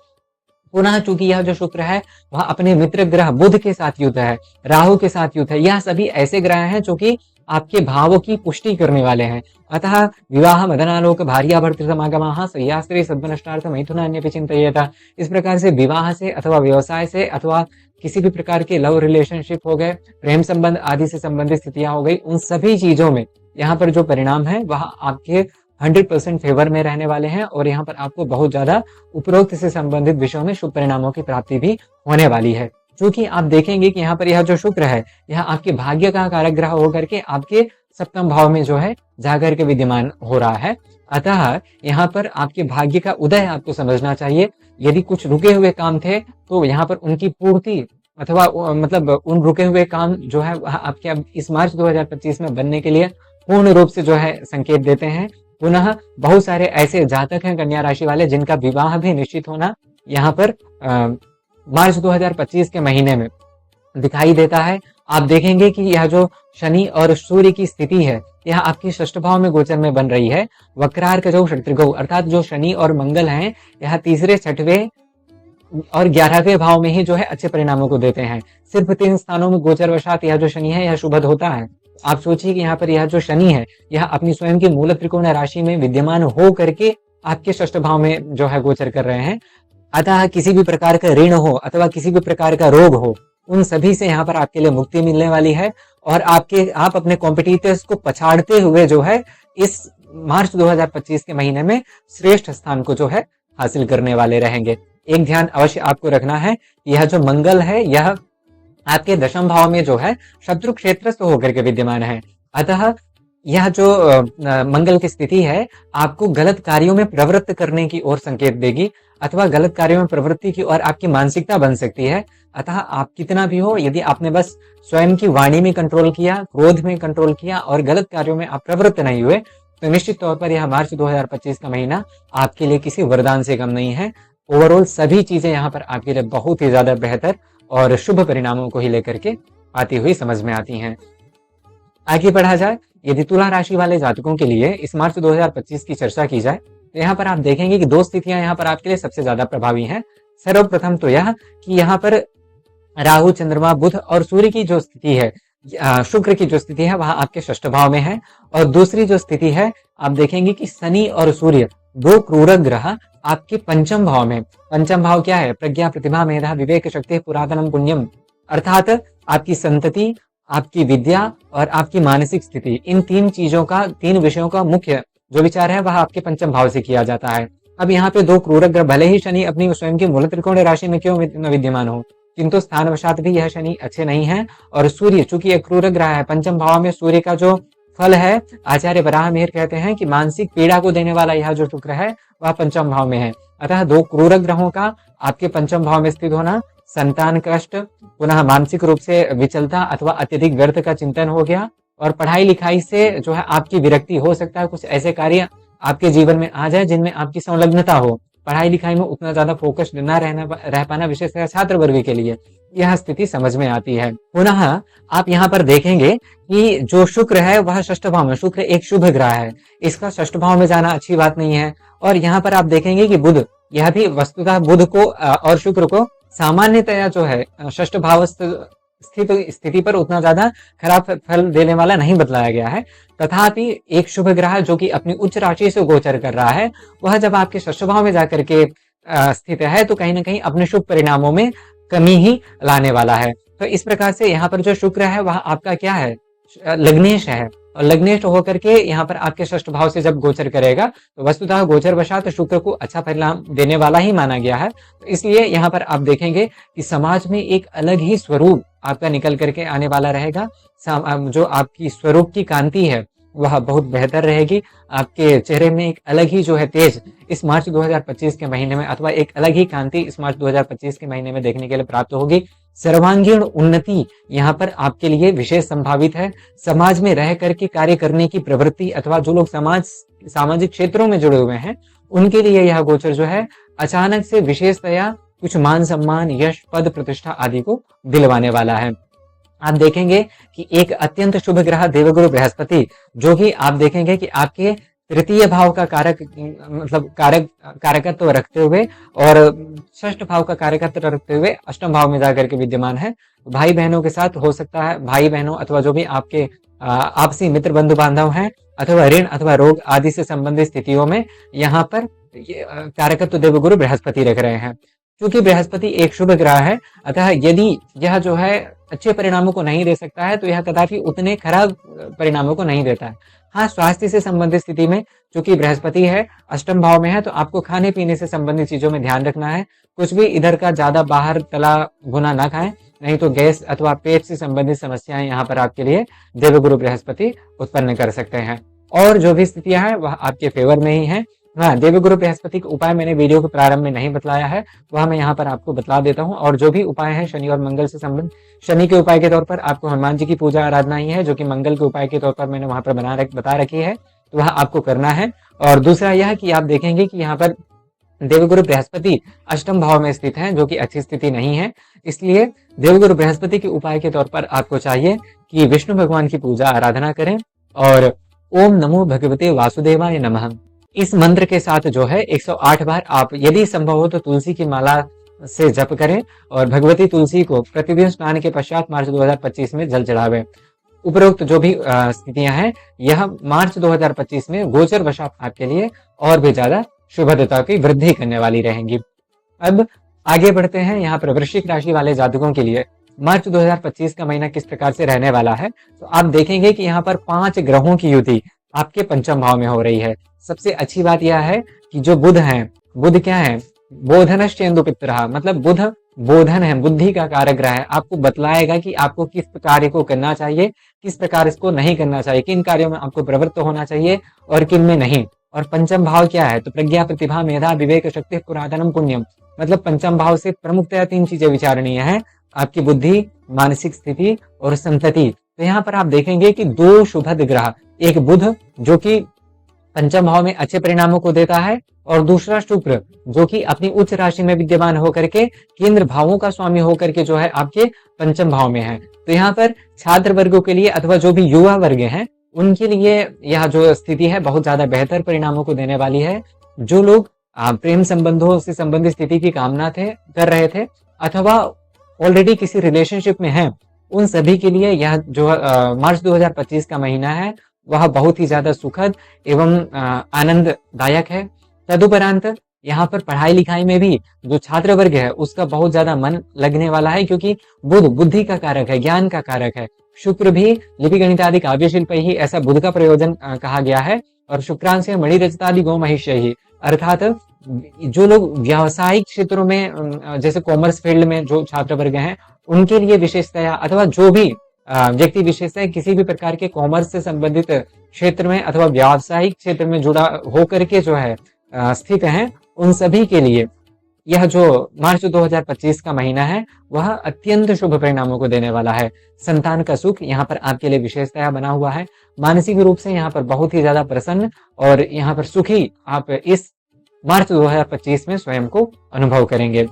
पुनः चूंकि यह जो शुक्र है वह अपने मित्र ग्रह बुध के साथ युक्त है, राहु के साथ युक्त है, यह सभी ऐसे ग्रह हैं जो कि आपके भावों की पुष्टि करने वाले हैं। अतः विवाह मदनालोक भार्या भर्तृ समागमाः सह्यास्त्री सद्वनष्टार्थ मैथुनान्यपि चिन्तयेत। इस प्रकार से विवाह से अथवा व्यवसाय से अथवा किसी भी प्रकार के लव रिलेशनशिप हो गए, प्रेम संबंध आदि से संबंधित स्थितियां हो गई, उन सभी चीजों में यहाँ पर जो परिणाम है वह आपके 100% फेवर में रहने वाले हैं, और यहाँ पर आपको बहुत ज्यादा उपरोक्त से संबंधित विषयों में शुभ परिणामों की प्राप्ति भी होने वाली है। क्योंकि आप देखेंगे कि यहाँ पर यह जो शुक्र है यह आपके भाग्य का कारक ग्रह होकर के आपके सप्तम भाव में जो है जाकर के विद्यमान हो रहा है। अतः यहाँ पर आपके भाग्य का उदय आपको समझना चाहिए। यदि कुछ रुके हुए काम थे तो यहाँ पर उनकी पूर्ति अथवा मतलब उन रुके हुए काम जो है आपके अब इस मार्च 2025 में बनने के लिए पूर्ण रूप से जो है संकेत देते हैं। पुनः बहुत सारे ऐसे जातक हैं कन्या राशि वाले जिनका विवाह भी निश्चित होना यहाँ पर मार्च 2025 के महीने में दिखाई देता है। आप देखेंगे कि यह जो शनि और सूर्य की स्थिति है यह आपकी षष्ठ भाव में गोचर में बन रही है। वक्रार्क जो क्षत्रिगौ अर्थात जो शनि और मंगल हैं यह तीसरे, छठवें और 11वें भाव में ही जो है अच्छे परिणामों को देते हैं। सिर्फ 3 स्थानों में गोचर वशात यह जो शनि है यह शुभद होता है। आप सोचिए कि यहाँ पर यह जो शनि है यह अपनी स्वयं की मूल त्रिकोण राशि में विद्यमान हो करके आपके षष्ठ भाव में जो है गोचर कर रहे हैं। अतः किसी भी प्रकार का ऋण हो अथवा किसी भी प्रकार का रोग हो, उन सभी से यहाँ पर आपके लिए मुक्ति मिलने वाली है, और आप अपने कॉम्पिटिटर्स को पछाड़ते हुए जो है इस मार्च 2025 के महीने में श्रेष्ठ स्थान को जो है हासिल करने वाले रहेंगे। एक ध्यान अवश्य आपको रखना है, यह जो मंगल है यह आपके दशम भाव में जो है शत्रु क्षेत्रस्थ होकर के विद्यमान है। अतः यह जो मंगल की स्थिति है आपको गलत कार्यों में प्रवृत्त करने की ओर संकेत देगी, अथवा गलत कार्यों में प्रवृत्ति की ओर आपकी मानसिकता बन सकती है। अतः आप कितना भी हो, यदि आपने बस स्वयं की वाणी में कंट्रोल किया, क्रोध में कंट्रोल किया और गलत कार्यों में आप प्रवृत्त नहीं हुए, तो निश्चित तौर पर यह मार्च 2025 का महीना आपके लिए किसी वरदान से कम नहीं है। ओवरऑल सभी चीजें यहाँ पर आपके लिए बहुत ही ज्यादा बेहतर और शुभ परिणामों को ही लेकर के आती हुई समझ में आती हैं। आगे बढ़ा जाए, यदि तुला राशि वाले जातकों के लिए इस मार्च 2025 की चर्चा की जाए तो यहाँ पर आप देखेंगे कि 2 स्थितियां यहाँ पर आपके लिए सबसे ज्यादा प्रभावी हैं। सर्वप्रथम तो यह कि यहाँ पर राहु, चंद्रमा, बुध और सूर्य की जो स्थिति है, शुक्र की जो स्थिति है वह आपके षष्ठ भाव में है, और दूसरी जो स्थिति है आप देखेंगे कि शनि और सूर्य 2 क्रूरक ग्रह आपके पंचम भाव में। पंचम भाव क्या है? प्रज्ञा, प्रतिभा, मेधा, विवेक, शक्ति, पुरातनम, पुण्यम, अर्थात आपकी संतति, आपकी विद्या और आपकी मानसिक स्थिति, इन 3 चीजों का, 3 विषयों का मुख्य जो विचार है वह आपके पंचम भाव से किया जाता है। अब यहाँ पे 2 क्रूरक ग्रह, भले ही शनि अपनी स्वयं की मूल त्रिकोण राशि में क्यों विद्यमान हो, किंतु स्थानवशात भी यह शनि अच्छे नहीं है। और सूर्य चूंकि एक क्रूरक ग्रह है, पंचम भाव में सूर्य का जो फल है, आचार्य वराह मिहिर कहते हैं कि मानसिक पीड़ा को देने वाला यह जो शुक्र है वह पंचम भाव में है। अतः 2 क्रूरक ग्रहों का आपके पंचम भाव में स्थित होना, संतान कष्ट, पुनः मानसिक रूप से विचलता अथवा अत्यधिक व्यर्थ का चिंतन हो गया, और पढ़ाई लिखाई से जो है आपकी विरक्ति हो सकता है, कुछ ऐसे कार्य आपके जीवन में आ जाए, जिनमें आपकी संलग्नता हो, पढ़ाई लिखाई में उतना ज्यादा फोकस न रह पाना विशेषतः छात्र वर्ग के लिए यह स्थिति समझ में आती है। पुनः आप यहाँ पर देखेंगे कि जो शुक्र है वह षष्ठ भाव में, शुक्र एक शुभ ग्रह है, इसका षष्ठ भाव में जाना अच्छी बात नहीं है। और यहाँ पर आप देखेंगे कि बुध, यह भी वस्तुतः बुध को और शुक्र को सामान्यतया जो है षष्ठ भाव स्थित स्थिति पर उतना ज्यादा खराब फल देने वाला नहीं बतलाया गया है। तथापि एक शुभ ग्रह जो कि अपनी उच्च राशि से गोचर कर रहा है, वह जब आपके षष्ठ भाव में जाकर के स्थित है तो कहीं ना कहीं अपने शुभ परिणामों में कमी ही लाने वाला है। तो इस प्रकार से यहाँ पर जो शुक्र है वह आपका क्या है, लग्नेश है, और लग्नेश होकर के यहाँ पर आपके षष्ठ भाव से जब गोचर करेगा तो वस्तुतः गोचर वशात शुक्र को अच्छा परिणाम देने वाला ही माना गया है। तो इसलिए यहाँ पर आप देखेंगे कि समाज में एक अलग ही स्वरूप आपका निकल करके आने वाला रहेगा। जो आपकी स्वरूप की कांति है वह बहुत बेहतर रहेगी। आपके चेहरे में एक अलग ही जो है तेज इस मार्च 2025 के महीने में, अथवा एक अलग ही कांति इस मार्च 2025 के महीने में देखने के लिए प्राप्त होगी। सर्वांगीण उन्नति यहाँ पर आपके लिए विशेष संभावित है। समाज में रह करके कार्य करने की प्रवृत्ति, अथवा जो लोग सामाजिक क्षेत्रों में जुड़े हुए हैं उनके लिए यह गोचर जो है अचानक से विशेषतया कुछ मान सम्मान, यश, पद, प्रतिष्ठा आदि को दिलवाने वाला है। आप देखेंगे कि एक अत्यंत शुभ ग्रह देवगुरु बृहस्पति, जो कि आप देखेंगे कि आपके तृतीय भाव का कारक मतलब कारकत्व रखते हुए और षष्ठ भाव का कारकत्व रखते हुए अष्टम भाव में जाकर के विद्यमान है। भाई बहनों के साथ हो सकता है, भाई बहनों अथवा जो भी आपके आपसी मित्र बंधु बांधव हैं, अथवा ऋण अथवा रोग आदि से संबंधित स्थितियों में यहाँ पर कारकत्व देवगुरु बृहस्पति रख रहे हैं। क्योंकि बृहस्पति एक शुभ ग्रह है, अतः यदि यह जो है अच्छे परिणामों को नहीं दे सकता है तो यह कदापि उतने खराब परिणामों को नहीं देता है। हाँ, स्वास्थ्य से संबंधित स्थिति में चूंकि बृहस्पति है, अष्टम भाव में है, तो आपको खाने पीने से संबंधित चीजों में ध्यान रखना है। कुछ भी इधर का ज्यादा बाहर तला भुना ना खाएं, नहीं तो गैस अथवा पेट से संबंधित समस्याएं यहाँ पर आपके लिए देवगुरु बृहस्पति उत्पन्न कर सकते हैं। और जो भी स्थितियां हैं वह आपके फेवर में ही है। हाँ, देवगुरु बृहस्पति का उपाय मैंने वीडियो के प्रारंभ में नहीं बतलाया है, वह मैं यहाँ पर आपको बतला देता हूँ। और जो भी उपाय है शनि और मंगल से संबंधित, शनि के उपाय के तौर पर आपको हनुमान जी की पूजा आराधना ही है, जो कि मंगल के उपाय के तौर पर मैंने वहां पर बता रखी है, तो वह आपको करना है। और दूसरा यह कि आप देखेंगे कि यहाँ पर देवगुरु बृहस्पति अष्टम भाव में स्थित है, जो कि अच्छी स्थिति नहीं है। इसलिए देवगुरु बृहस्पति के उपाय के तौर पर आपको चाहिए कि विष्णु भगवान की पूजा आराधना करें और ओम नमो भगवते वासुदेवाय नमः इस मंत्र के साथ जो है 108 बार आप यदि संभव हो तो तुलसी की माला से जप करें और भगवती तुलसी को प्रतिदिन स्नान के पश्चात मार्च 2025 में जल चढ़ावें। उपरोक्त जो भी स्थितियां हैं यह मार्च 2025 में गोचर वशात आपके लिए और भी ज्यादा शुभदता की वृद्धि करने वाली रहेंगी। अब आगे बढ़ते हैं। यहाँ पर वृश्चिक राशि वाले जातकों के लिए मार्च 2025 का महीना किस प्रकार से रहने वाला है, तो आप देखेंगे कि यहाँ पर 5 ग्रहों की युति आपके पंचम भाव में हो रही है। सबसे अच्छी बात यह है कि जो बुध है, बुध क्या है, बोधनश्चेन्दु पित्रः, मतलब बुध बोधन है, बुद्धि का कारक ग्रह है। आपको बतलाएगा कि आपको किस कार्य को करना चाहिए, किस प्रकार इसको नहीं करना चाहिए, किन कार्यों में आपको प्रवृत्त होना चाहिए और किन में नहीं। और पंचम भाव क्या है, तो प्रज्ञा, प्रतिभा, मेधा, विवेक, शक्ति, पुरातनम, पुण्यम, मतलब पंचम भाव से प्रमुखतया 3 चीजें विचारणीय है, आपकी बुद्धि, मानसिक स्थिति और संतति। तो यहाँ पर आप देखेंगे कि 2 शुभद ग्रह, एक बुध जो कि पंचम भाव में अच्छे परिणामों को देता है और दूसरा शुक्र जो कि अपनी उच्च राशि में विद्यमान होकर के केंद्र भावों का स्वामी होकर के जो है आपके पंचम भाव में है। तो यहाँ पर छात्र वर्गों के लिए अथवा जो भी युवा वर्ग हैं उनके लिए यह जो स्थिति है बहुत ज्यादा बेहतर परिणामों को देने वाली है। जो लोग प्रेम संबंधों से संबंधित स्थिति की कामना कर रहे थे अथवा ऑलरेडी किसी रिलेशनशिप में हैं, उन सभी के लिए यह जो मार्च 2025 का महीना है वह बहुत ही ज्यादा सुखद एवं आनंददायक है। तदुपरांत यहाँ पर पढ़ाई लिखाई में भी जो छात्र वर्ग है उसका बहुत ज्यादा मन लगने वाला है, क्योंकि बुध बुद्धि का कारक है, ज्ञान का कारक है। शुक्र भी लिपि गणित आदि काव्य शिल्प ही ऐसा बुध का प्रयोजन कहा गया है। और शुक्रांश मणि रजतादि गो महिष्य ही, अर्थात जो लोग व्यावसायिक क्षेत्रों में जैसे कॉमर्स फील्ड में जो छात्र वर्ग हैं उनके लिए विशेषतया, अथवा जो भी व्यक्ति विशेषतः किसी भी प्रकार के कॉमर्स से संबंधित क्षेत्र में अथवा व्यावसायिक क्षेत्र में जुड़ा होकर के जो है स्थित हैं, उन सभी के लिए यह जो मार्च 2025 का महीना है वह अत्यंत शुभ परिणामों को देने वाला है। संतान का सुख यहाँ पर आपके लिए विशेषतया बना हुआ है। मानसिक रूप से यहाँ पर बहुत ही ज्यादा प्रसन्न और यहाँ पर सुखी आप इस मार्च 2025 में स्वयं को अनुभव करेंगे।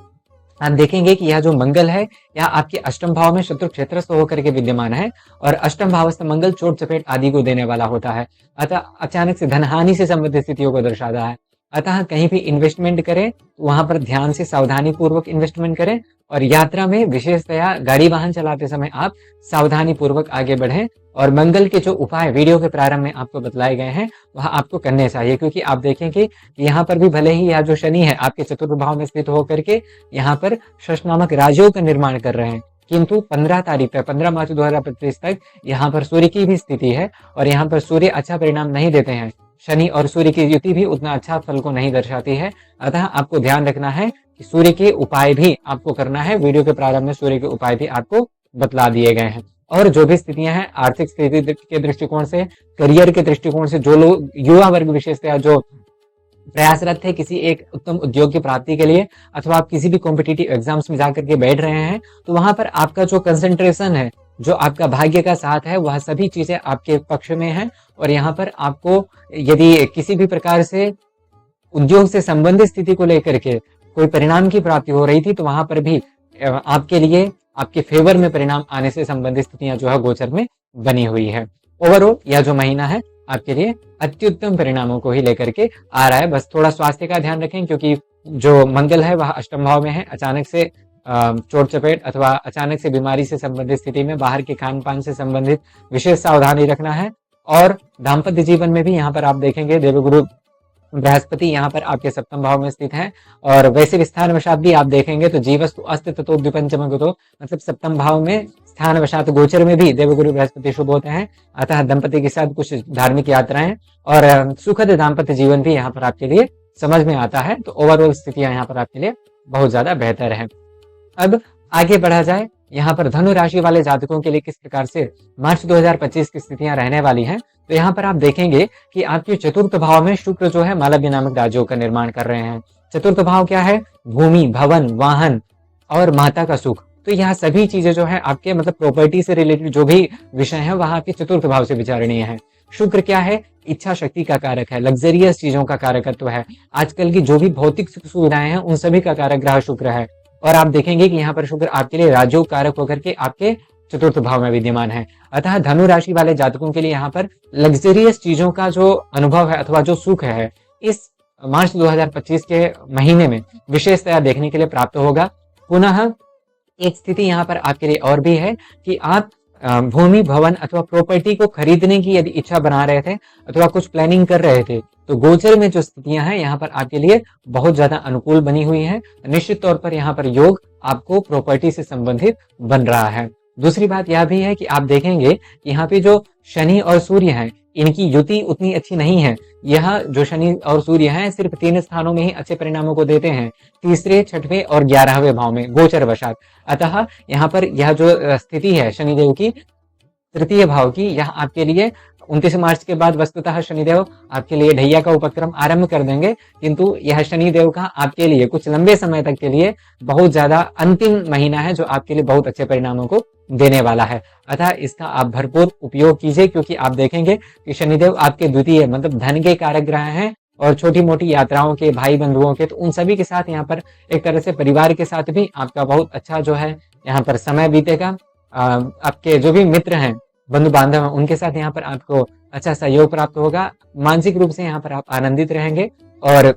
आप देखेंगे कि यह जो मंगल है यह आपके अष्टम भाव में शत्रु क्षेत्रस्थ होकर के विद्यमान है और अष्टम भावस्थ मंगल चोट चपेट आदि को देने वाला होता है, अतः अचानक से धनहानि से संबंधित स्थितियों को दर्शाता है। अतः कहीं भी इन्वेस्टमेंट करें तो वहां पर ध्यान से सावधानी पूर्वक इन्वेस्टमेंट करें और यात्रा में विशेषतया गाड़ी वाहन चलाते समय आप सावधानी पूर्वक आगे बढ़ें और मंगल के जो उपाय वीडियो के प्रारंभ में आपको बतलाए गए हैं वह आपको करने चाहिए, क्योंकि आप देखेंगे कि यहाँ पर भी भले ही यह जो शनि है आपके चतुर्थ भाव में स्थित होकर के यहाँ पर षष्ठ नामक राजयोग का निर्माण कर रहे हैं, किंतु 15 तारीख तक 15 मार्च 2025 तक यहाँ पर सूर्य की भी स्थिति है और यहाँ पर सूर्य अच्छा परिणाम नहीं देते हैं। शनि और सूर्य की युति भी उतना अच्छा फल को नहीं दर्शाती है, अतः आपको ध्यान रखना है कि सूर्य के उपाय भी आपको करना है। वीडियो के प्रारंभ में सूर्य के उपाय भी आपको बतला दिए गए हैं। और जो भी स्थितियां हैं आर्थिक स्थिति के दृष्टिकोण से, करियर के दृष्टिकोण से, जो लोग युवा वर्ग विशेषतया जो प्रयासरत थे किसी एक उत्तम उद्योग की प्राप्ति के लिए अथवा आप किसी भी कॉम्पिटिटिव एग्जाम्स में जाकर के बैठ रहे हैं, तो वहां पर आपका जो कंसंट्रेशन है, जो आपका भाग्य का साथ है, वह सभी चीजें आपके पक्ष में है। और यहाँ पर आपको यदि किसी भी प्रकार से उद्योग से संबंधित स्थिति को लेकर के कोई परिणाम की प्राप्ति हो रही थी तो वहां पर भी आपके लिए आपके फेवर में परिणाम आने से संबंधित स्थितियां जो है गोचर में बनी हुई है। ओवरऑल यह जो महीना है आपके लिए अत्युत्तम परिणामों को ही लेकर के आ रहा है। बस थोड़ा स्वास्थ्य का ध्यान रखें, क्योंकि जो मंगल है वह अष्टम भाव में है। अचानक से चोट चपेट अथवा अचानक से बीमारी से संबंधित स्थिति में बाहर के खान पान से संबंधित विशेष सावधानी रखना है। और दाम्पत्य जीवन में भी यहाँ पर आप देखेंगे देवगुरु बृहस्पति यहाँ पर आपके सप्तम भाव में स्थित है और वैसे भी स्थान वशात भी आप देखेंगे तो जीवस्तु अस्त ततो द्विपंचमगतो, मतलब सप्तम भाव में स्थान वशात गोचर में भी देवगुरु बृहस्पति शुभ होते हैं। अतः दंपति के साथ कुछ धार्मिक यात्राएं और सुखद दाम्पत्य जीवन भी यहाँ पर आपके लिए समझ में आता है। तो ओवरऑल स्थितियां यहाँ पर आपके लिए बहुत ज्यादा बेहतर है। अब आगे बढ़ा जाए, यहाँ पर धनु राशि वाले जातकों के लिए किस प्रकार से मार्च 2025 की स्थितियां रहने वाली हैं। तो यहाँ पर आप देखेंगे कि आपके चतुर्थ भाव में शुक्र जो है मालव्य नामक राजयोग का निर्माण कर रहे हैं। चतुर्थ भाव क्या है? भूमि, भवन, वाहन और माता का सुख। तो यह सभी चीजें जो है आपके मतलब प्रॉपर्टी से रिलेटेड जो भी विषय है वह आपके चतुर्थ भाव से विचारणीय है। शुक्र क्या है? इच्छा शक्ति का कारक है, लग्जरियस चीजों का कारकत्व है। आजकल की जो भी भौतिक सुविधाएं हैं उन सभी का कारक ग्रह शुक्र है। और आप देखेंगे कि यहाँ पर शुक्र आपके लिए राजयोग कारक होकर के आपके चतुर्थ भाव में विद्यमान है। अतः धनु राशि वाले जातकों के लिए यहाँ पर लग्जरियस चीजों का जो अनुभव है अथवा जो सुख है इस मार्च 2025 के महीने में विशेषतया देखने के लिए प्राप्त होगा। पुनः एक स्थिति यहाँ पर आपके लिए और भी है कि आप भूमि, भवन अथवा प्रॉपर्टी को खरीदने की यदि इच्छा बना रहे थे अथवा कुछ प्लानिंग कर रहे थे तो गोचर में जो स्थितियां हैं यहाँ पर आपके लिए बहुत ज्यादा अनुकूल बनी हुई हैं। निश्चित तौर पर यहाँ पर योग आपको प्रॉपर्टी से संबंधित बन रहा है। दूसरी बात यह भी है कि आप देखेंगे कि यहाँ पे जो शनि और सूर्य हैं इनकी युति उतनी अच्छी नहीं है। यह जो शनि और सूर्य हैं सिर्फ 3 स्थानों में ही अच्छे परिणामों को देते हैं, तीसरे, छठवें और 11वें भाव में गोचर वशात। अतः यहाँ पर यह जो स्थिति है शनिदेव की तृतीय भाव की, यह आपके लिए 29 मार्च के बाद वस्तुतः शनिदेव आपके लिए ढैया का उपक्रम आरंभ कर देंगे, किंतु यह शनिदेव का आपके लिए कुछ लंबे समय तक के लिए बहुत ज्यादा अंतिम महीना है जो आपके लिए बहुत अच्छे परिणामों को देने वाला है। अतः इसका आप भरपूर उपयोग कीजिए, क्योंकि आप देखेंगे कि शनिदेव आपके द्वितीय मतलब धन के कारक ग्रह हैं और छोटी मोटी यात्राओं के, भाई बंधुओं के, तो उन सभी के साथ यहाँ पर एक तरह से परिवार के साथ भी आपका बहुत अच्छा जो है यहाँ पर समय बीतेगा। आपके जो भी मित्र हैं, बंधु बांधव हैं, उनके साथ यहाँ पर आपको अच्छा सहयोग प्राप्त होगा। मानसिक रूप से यहाँ पर आप आनंदित रहेंगे। और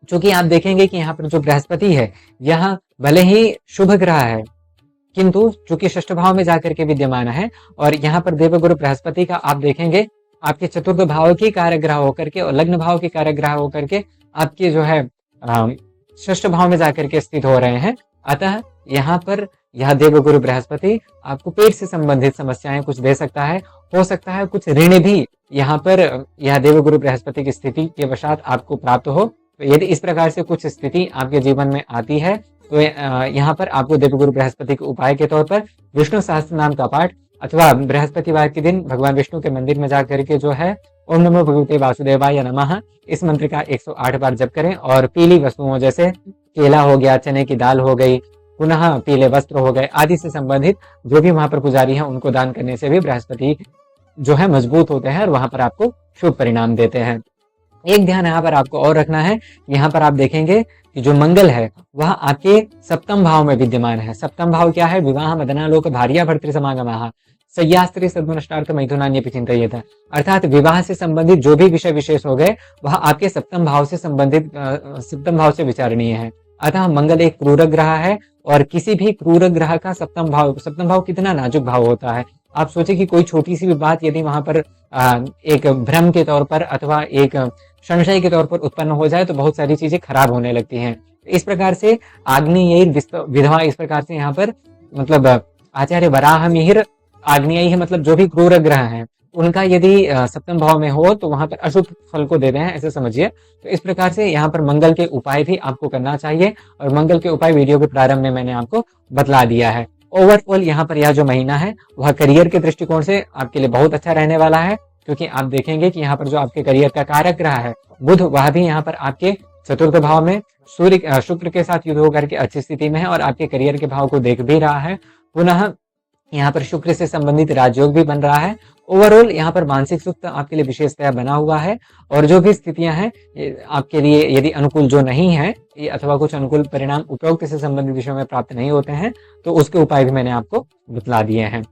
चूंकि आप देखेंगे कि यहाँ पर जो बृहस्पति है यह भले ही शुभ ग्रह है किंतु चूंकि षष्ठ भाव में जाकर के विद्यमान है और यहाँ पर देवगुरु बृहस्पति का आप देखेंगे आपके चतुर्थ भाव के कारक ग्रह होकर के और लग्न भाव के कारक ग्रह होकर के आपके जो है षष्ठ भाव में जाकर के स्थित हो रहे हैं। अतः यहाँ पर यह देवगुरु बृहस्पति आपको पेट से संबंधित समस्याएं कुछ दे सकता है, हो सकता है कुछ ऋण भी यहाँ पर यह देवगुरु बृहस्पति की स्थिति के वशात आपको प्राप्त हो। तो यदि इस प्रकार से कुछ स्थिति आपके जीवन में आती है तो यहाँ पर आपको देवगुरु बृहस्पति के उपाय के तौर पर विष्णु सहस्त्र नाम का पाठ अथवा बृहस्पतिवार के दिन भगवान विष्णु के मंदिर में जाकर के जो है ओम नमो भगवते वासुदेवाय नमः इस मंत्र का 108 बार जप करें। और पीली वस्तुओं जैसे केला हो गया, चने की दाल हो गई, पुनः पीले वस्त्र हो गए आदि से संबंधित जो भी वहां पर पुजारी हैं उनको दान करने से भी बृहस्पति जो है मजबूत होते हैं और वहां पर आपको शुभ परिणाम देते हैं। एक ध्यान यहाँ पर आपको और रखना है, यहाँ पर आप देखेंगे कि जो मंगल है वह आपके सप्तम भाव में विद्यमान है। सप्तम भाव क्या है? विवाह मदनालोक भार्या भर्तृ समागमः सय्यास्त्री सद्गुणष्टार्थ मैथुनान्यपि चिंतयेत्। अर्थात विवाह से संबंधित जो भी विषय विशेष हो गए वह आपके सप्तम भाव से संबंधित सप्तम भाव से विचारणीय है। अतः मंगल एक क्रूर ग्रह है और किसी भी क्रूर ग्रह का सप्तम भाव कितना नाजुक भाव होता है। आप सोचे कि कोई छोटी सी भी बात यदि वहां पर एक भ्रम के तौर पर अथवा एक संशय के तौर पर उत्पन्न हो जाए तो बहुत सारी चीजें खराब होने लगती हैं। इस प्रकार से आग्नेय विधवा, इस प्रकार से यहाँ पर मतलब आचार्य वराह मिहिर आग्नेय मतलब जो भी क्रूर ग्रह हैं उनका यदि सप्तम भाव में हो तो वहां पर अशुभ फल को देते हैं, ऐसे समझिए। तो इस प्रकार से यहाँ पर मंगल के उपाय भी आपको करना चाहिए और मंगल के उपाय वीडियो के प्रारंभ में मैंने आपको बतला दिया है। ओवरऑल यहाँ पर यह जो महीना है वह करियर के दृष्टिकोण से आपके लिए बहुत अच्छा रहने वाला है, क्योंकि आप देखेंगे कि यहाँ पर जो आपके करियर का कारक ग्रह है बुध, वह भी यहाँ पर आपके चतुर्थ भाव में सूर्य शुक्र के साथ युद्ध होकर के अच्छी स्थिति में है और आपके करियर के भाव को देख भी रहा है। पुनः यहाँ पर शुक्र से संबंधित राजयोग भी बन रहा है। ओवरऑल यहाँ पर मानसिक सुख आपके लिए विशेषतया बना हुआ है और जो भी स्थितियां हैं आपके लिए यदि अनुकूल जो नहीं है अथवा कुछ अनुकूल परिणाम उपरोक्त से संबंधित विषयों में प्राप्त नहीं होते हैं तो उसके उपाय भी मैंने आपको बतला दिए हैं।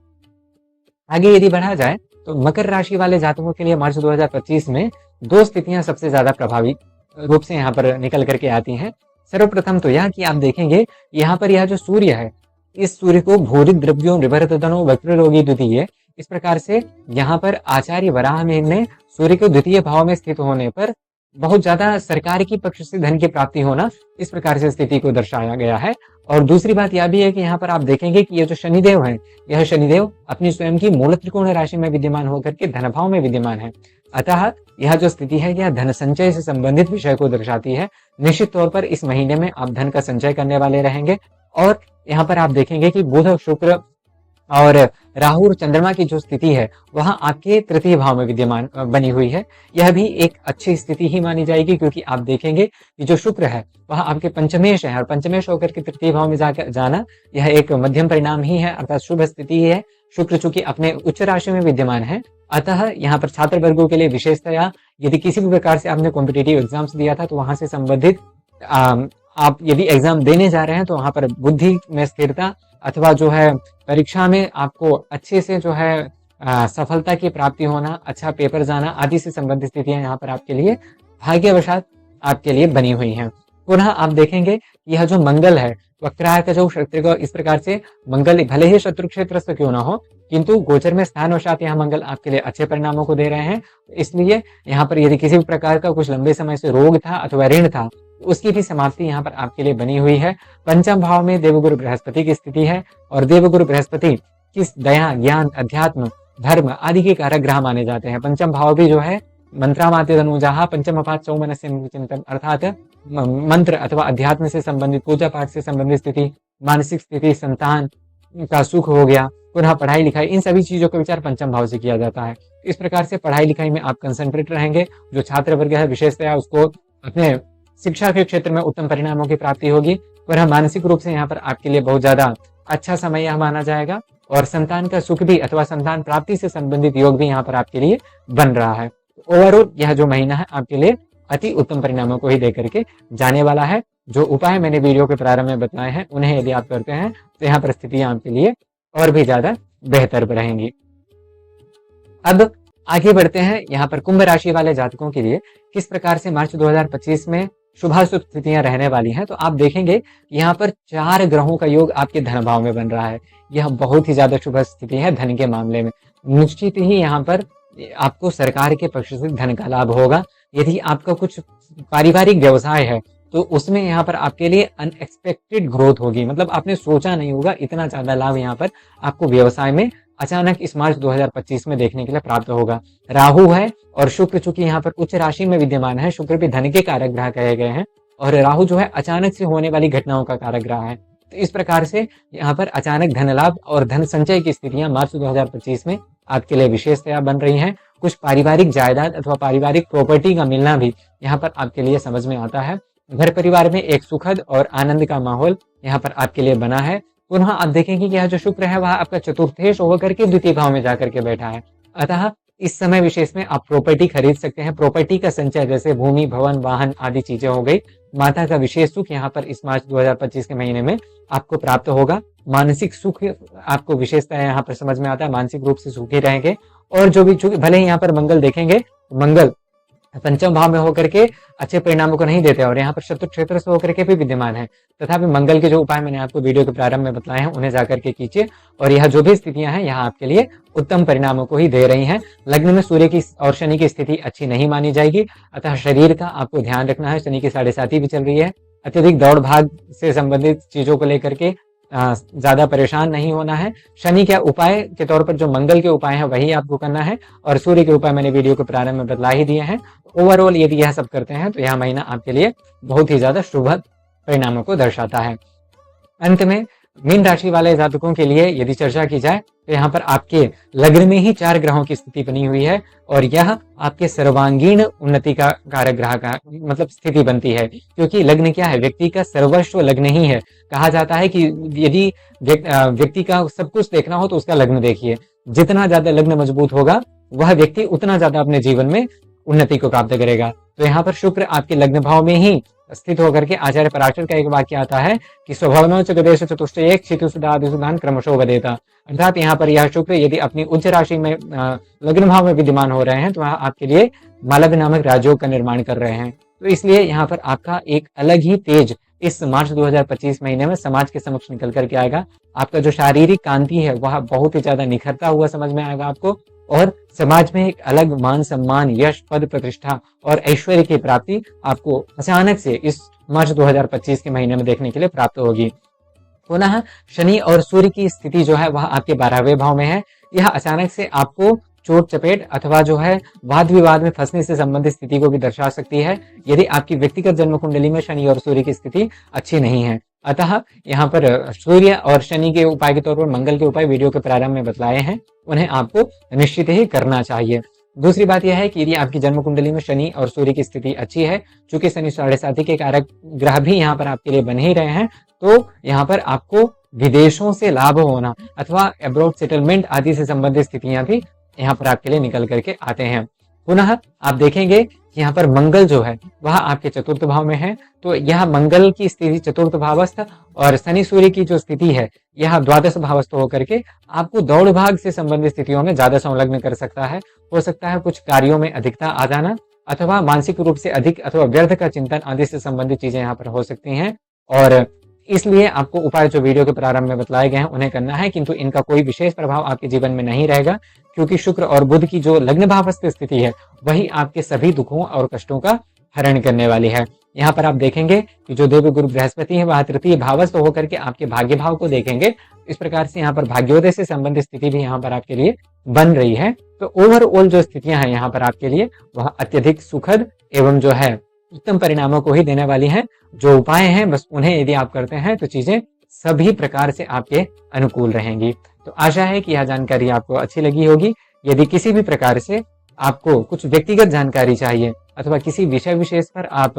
आगे यदि बढ़ा जाए तो मकर राशि वाले जातकों के लिए मार्च 2025 में दो स्थितियां सबसे ज्यादा प्रभावी रूप से यहाँ पर निकल करके आती हैं। सर्वप्रथम तो यह कि आप देखेंगे यहाँ पर यह जो सूर्य है, इस सूर्य को भूरि द्रव्यों निवर्तनो वक्ररोगी द्वितीय, इस प्रकार से यहाँ पर आचार्य वराहमिहिर ने सूर्य के द्वितीय भाव में स्थित होने पर बहुत ज्यादा सरकार की पक्ष से धन की प्राप्ति होना, इस प्रकार से स्थिति को दर्शाया गया है। और दूसरी बात यह भी है कि यहाँ पर आप देखेंगे कि ये जो शनिदेव है, यह शनिदेव अपनी स्वयं की मूल त्रिकोण राशि में विद्यमान होकर के धन भाव में विद्यमान है। अतः यह जो स्थिति है यह धन संचय से संबंधित विषय को दर्शाती है। निश्चित तौर पर इस महीने में आप धन का संचय करने वाले रहेंगे। और यहाँ पर आप देखेंगे कि बुध, शुक्र और राहु और चंद्रमा की जो स्थिति है वह आपके तृतीय भाव में विद्यमान बनी हुई है। यह भी एक अच्छी स्थिति ही मानी जाएगी, क्योंकि आप देखेंगे कि जो शुक्र है वह आपके पंचमेश है और पंचमेश होकर के तृतीय भाव में जाकर जाना यह एक मध्यम परिणाम ही है, अर्थात शुभ स्थिति ही है। शुक्र चूंकि अपने उच्च राशि में विद्यमान है, अतः यहाँ पर छात्र वर्गों के लिए विशेषतया यदि किसी भी प्रकार से आपने कॉम्पिटिटिव एग्जाम्स दिया था तो वहां से संबंधित आप यदि एग्जाम देने जा रहे हैं तो वहां पर बुद्धि में स्थिरता अथवा जो है परीक्षा में आपको अच्छे से जो है सफलता की प्राप्ति होना, अच्छा पेपर जाना आदि से संबंधित स्थितियां यहाँ पर आपके लिए भाग्यवशात आपके लिए बनी हुई हैं। पुनः आप देखेंगे यह जो मंगल है वक्राय का जो शत्रु को, इस प्रकार से मंगल भले ही शत्रु क्षेत्रस्थ क्यों ना हो किंतु गोचर में स्थानवशात यह मंगल आपके लिए अच्छे परिणामों को दे रहे हैं। इसलिए यहाँ पर यदि किसी भी प्रकार का कुछ लंबे समय से रोग था अथवा ऋण था उसकी भी समाप्ति यहाँ पर आपके लिए बनी हुई है। पंचम भाव में देवगुरु बृहस्पति की स्थिति है और देवगुरु बृहस्पति किस दया, ज्ञान, अध्यात्म, धर्म आदि के कारक ग्रह माने जाते हैं। पंचम भाव भी जो है मंत्रामात्य तनुजाहा पंचम अपात चौमनस्य चिंतन, अर्थात मंत्र अथवा अध्यात्म से संबंधित, पूजा पाठ से संबंधित स्थिति, मानसिक स्थिति, संतान का सुख हो गया, पुनः पढ़ाई लिखाई, इन सभी चीजों का विचार पंचम भाव से किया जाता है। इस प्रकार से पढ़ाई लिखाई में आप कंसंट्रेट रहेंगे। जो छात्र वर्ग है विशेषतया उसको अपने शिक्षा के क्षेत्र में उत्तम परिणामों की प्राप्ति होगी। पुनः मानसिक रूप से यहाँ पर आपके लिए बहुत ज्यादा अच्छा समय यह माना जाएगा और संतान का सुख भी अथवा संतान प्राप्ति से संबंधित योग भी यहाँ पर आपके लिए बन रहा है। ओवरऑल यह जो महीना है आपके लिए अति उत्तम परिणामों को ही दे करके जाने वाला है। जो उपाय मैंने वीडियो के प्रारंभ में बताए हैं उन्हें यदि आप करते हैं तो यहाँ पर स्थितियां आपके लिए और भी ज्यादा बेहतर रहेंगी। अब आगे बढ़ते हैं यहाँ पर कुंभ राशि वाले जातकों के लिए किस प्रकार से मार्च 2025 में शुभाशुभ स्थितियां रहने वाली हैं। तो आप देखेंगे यहाँ पर 4 ग्रहों का योग आपके धन भाव में बन रहा है। यह बहुत ही ज्यादा शुभ स्थिति है धन के मामले में। निश्चित ही यहाँ पर आपको सरकार के पक्ष से धन का लाभ होगा। यदि आपका कुछ पारिवारिक व्यवसाय है तो उसमें यहाँ पर आपके लिए अनएक्सपेक्टेड ग्रोथ होगी, मतलब आपने सोचा नहीं होगा इतना ज्यादा लाभ यहाँ पर आपको व्यवसाय में अचानक इस मार्च 2025 में देखने के लिए प्राप्त होगा। राहु है और शुक्र चूंकि यहाँ पर उच्च राशि में विद्यमान है, शुक्र भी धन के कारक ग्रह कहे गए हैं और राहु जो है अचानक से होने वाली घटनाओं का कारक ग्रह है। तो इस प्रकार से यहाँ पर अचानक धन लाभ और धन संचय की स्थितियां मार्च 2025 में आपके लिए विशेषतया बन रही हैं। कुछ पारिवारिक जायदाद अथवा पारिवारिक प्रॉपर्टी का मिलना भी यहाँ पर आपके लिए समझ में आता है। घर परिवार में एक सुखद और आनंद का माहौल यहाँ पर आपके लिए बना है। पुनः आप देखेंगे कि यह जो शुक्र है वह आपका चतुर्थेश होकर के द्वितीय भाव में जाकर के बैठा है। अतः इस समय विशेष में आप प्रॉपर्टी खरीद सकते हैं। प्रॉपर्टी का संचय जैसे भूमि, भवन, वाहन आदि चीजें हो गई। माता का विशेष सुख यहाँ पर इस मार्च 2025 के महीने में आपको प्राप्त होगा। मानसिक सुख आपको विशेषता यहाँ पर समझ में आता है, मानसिक रूप से सुखी रहेंगे। और जो भी भले ही यहाँ पर मंगल देखेंगे, मंगल पंचम भाव में होकर के अच्छे परिणामों को नहीं देते और यहाँ पर शत्रु क्षेत्र से होकर के भी विद्यमान है। तथापि मंगल के जो उपाय मैंने आपको वीडियो के प्रारंभ में बताए हैं उन्हें जाकर के कीजिए और यह जो भी स्थितियां हैं यहाँ आपके लिए उत्तम परिणामों को ही दे रही हैं। लग्न में सूर्य की और शनि की स्थिति अच्छी नहीं मानी जाएगी, अतः शरीर का आपको ध्यान रखना है। शनि की 7.5 भी चल रही है। अत्यधिक दौड़ भाग से संबंधित चीजों को लेकर के ज्यादा परेशान नहीं होना है। शनि के उपाय के तौर पर जो मंगल के उपाय हैं वही आपको करना है और सूर्य के उपाय मैंने वीडियो के प्रारंभ में बतला ही दिए हैं। ओवरऑल यदि यह सब करते हैं तो यह महीना आपके लिए बहुत ही ज्यादा शुभ परिणामों को दर्शाता है। अंत में मीन राशि वाले जातकों के लिए यदि चर्चा की जाए तो यहाँ पर आपके लग्न में ही 4 ग्रहों की स्थिति बनी हुई है और यह आपके सर्वांगीण उन्नति का कारक ग्रह का मतलब स्थिति बनती है, क्योंकि लग्न क्या है, व्यक्ति का सर्वस्व लग्न ही है। कहा जाता है कि यदि व्यक्ति का सब कुछ देखना हो तो उसका लग्न देखिए। जितना ज्यादा लग्न मजबूत होगा वह व्यक्ति उतना ज्यादा अपने जीवन में उन्नति को प्राप्त करेगा। तो यहाँ पर शुक्र आपके लग्न भाव में ही स्थित होकर के आचार्य पराशर का एक वाक्य आता है कि स्वभाव गदेश चतुष्ट एक क्षितुदान क्रमशो वदेता। अर्थात यहाँ पर यह शुक्र यदि अपनी उच्च राशि में लग्न भाव में विद्यमान हो रहे हैं तो वह आपके लिए मालव नामक राजयोग का निर्माण कर रहे हैं। तो इसलिए यहाँ पर आपका एक अलग ही तेज इस मार्च 2025 महीने में समाज के समक्ष निकल करके आएगा। आपका जो शारीरिक कांति है वह बहुत ही ज्यादा निखरता हुआ समझ में आएगा आपको और समाज में एक अलग मान सम्मान, यश, पद, प्रतिष्ठा और ऐश्वर्य की प्राप्ति आपको अचानक से इस मार्च 2025 के महीने में देखने के लिए प्राप्त होगी। पुनः शनि और सूर्य की स्थिति जो है वह आपके 12वें भाव में है। यह अचानक से आपको चोट चपेट अथवा जो है वाद विवाद में फंसने से संबंधित स्थिति को भी दर्शा सकती है यदि आपकी व्यक्तिगत जन्म कुंडली में शनि और सूर्य की स्थिति अच्छी नहीं है। अतः यहाँ पर सूर्य और शनि के उपाय के तौर पर मंगल के उपाय वीडियो के प्रारंभ में बतलाए हैं, उन्हें आपको निश्चित ही करना चाहिए। दूसरी बात यह है कि यदि आपकी जन्म कुंडली में शनि और सूर्य की स्थिति अच्छी है, चूंकि शनि 7.5 के कारक ग्रह भी यहाँ पर आपके लिए बन ही रहे हैं, तो यहाँ पर आपको विदेशों से लाभ होना अथवा एब्रॉड सेटलमेंट आदि से संबंधित स्थितियां भी यहाँ पर आपके लिए निकल करके आते हैं। पुनः आप देखेंगे कि यहाँ पर मंगल जो है वह आपके चतुर्थ भाव में है, तो यह मंगल की स्थिति चतुर्थ भावस्थ और शनि सूर्य की जो स्थिति है यह द्वादश भावस्थ होकर के आपको दौड़ भाग से संबंधित स्थितियों में ज्यादा संलग्न कर सकता है। हो सकता है कुछ कार्यों में अधिकता आ जाना अथवा मानसिक रूप से अधिक अथवा व्यर्थ का चिंतन आदि से संबंधित चीजें यहाँ पर हो सकती हैं और इसलिए आपको उपाय जो वीडियो के प्रारंभ में बतलाए गए हैं उन्हें करना है, किंतु इनका कोई विशेष प्रभाव आपके जीवन में नहीं रहेगा, क्योंकि शुक्र और बुध की जो लग्न भावस्थ स्थिति है वही आपके सभी दुखों और कष्टों का हरण करने वाली है। यहाँ पर आप देखेंगे कि जो देव गुरु बृहस्पति है वह तृतीय भावस्थ होकर के आपके भाग्य भाव को देखेंगे। इस प्रकार से यहाँ पर भाग्योदय से संबंधित स्थिति भी यहाँ पर आपके लिए बन रही है। तो ओवरऑल जो स्थितियां हैं यहाँ पर आपके लिए वह अत्यधिक सुखद एवं जो है उत्तम परिणामों को ही देने वाली हैं। जो उपाय हैं बस उन्हें यदि आप करते हैं तो चीजें सभी प्रकार से आपके अनुकूल रहेंगी। तो आशा है कि यह जानकारी आपको अच्छी लगी होगी। यदि किसी भी प्रकार से आपको कुछ व्यक्तिगत जानकारी चाहिए अथवा किसी विषय विशेष पर आप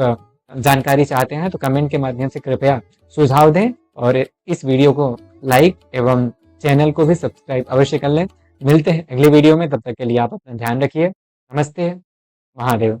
जानकारी चाहते हैं तो कमेंट के माध्यम से कृपया सुझाव दें और इस वीडियो को लाइक एवं चैनल को भी सब्सक्राइब अवश्य कर लें। मिलते हैं अगले वीडियो में, तब तक के लिए आप अपना ध्यान रखिए। नमस्ते, महादेव।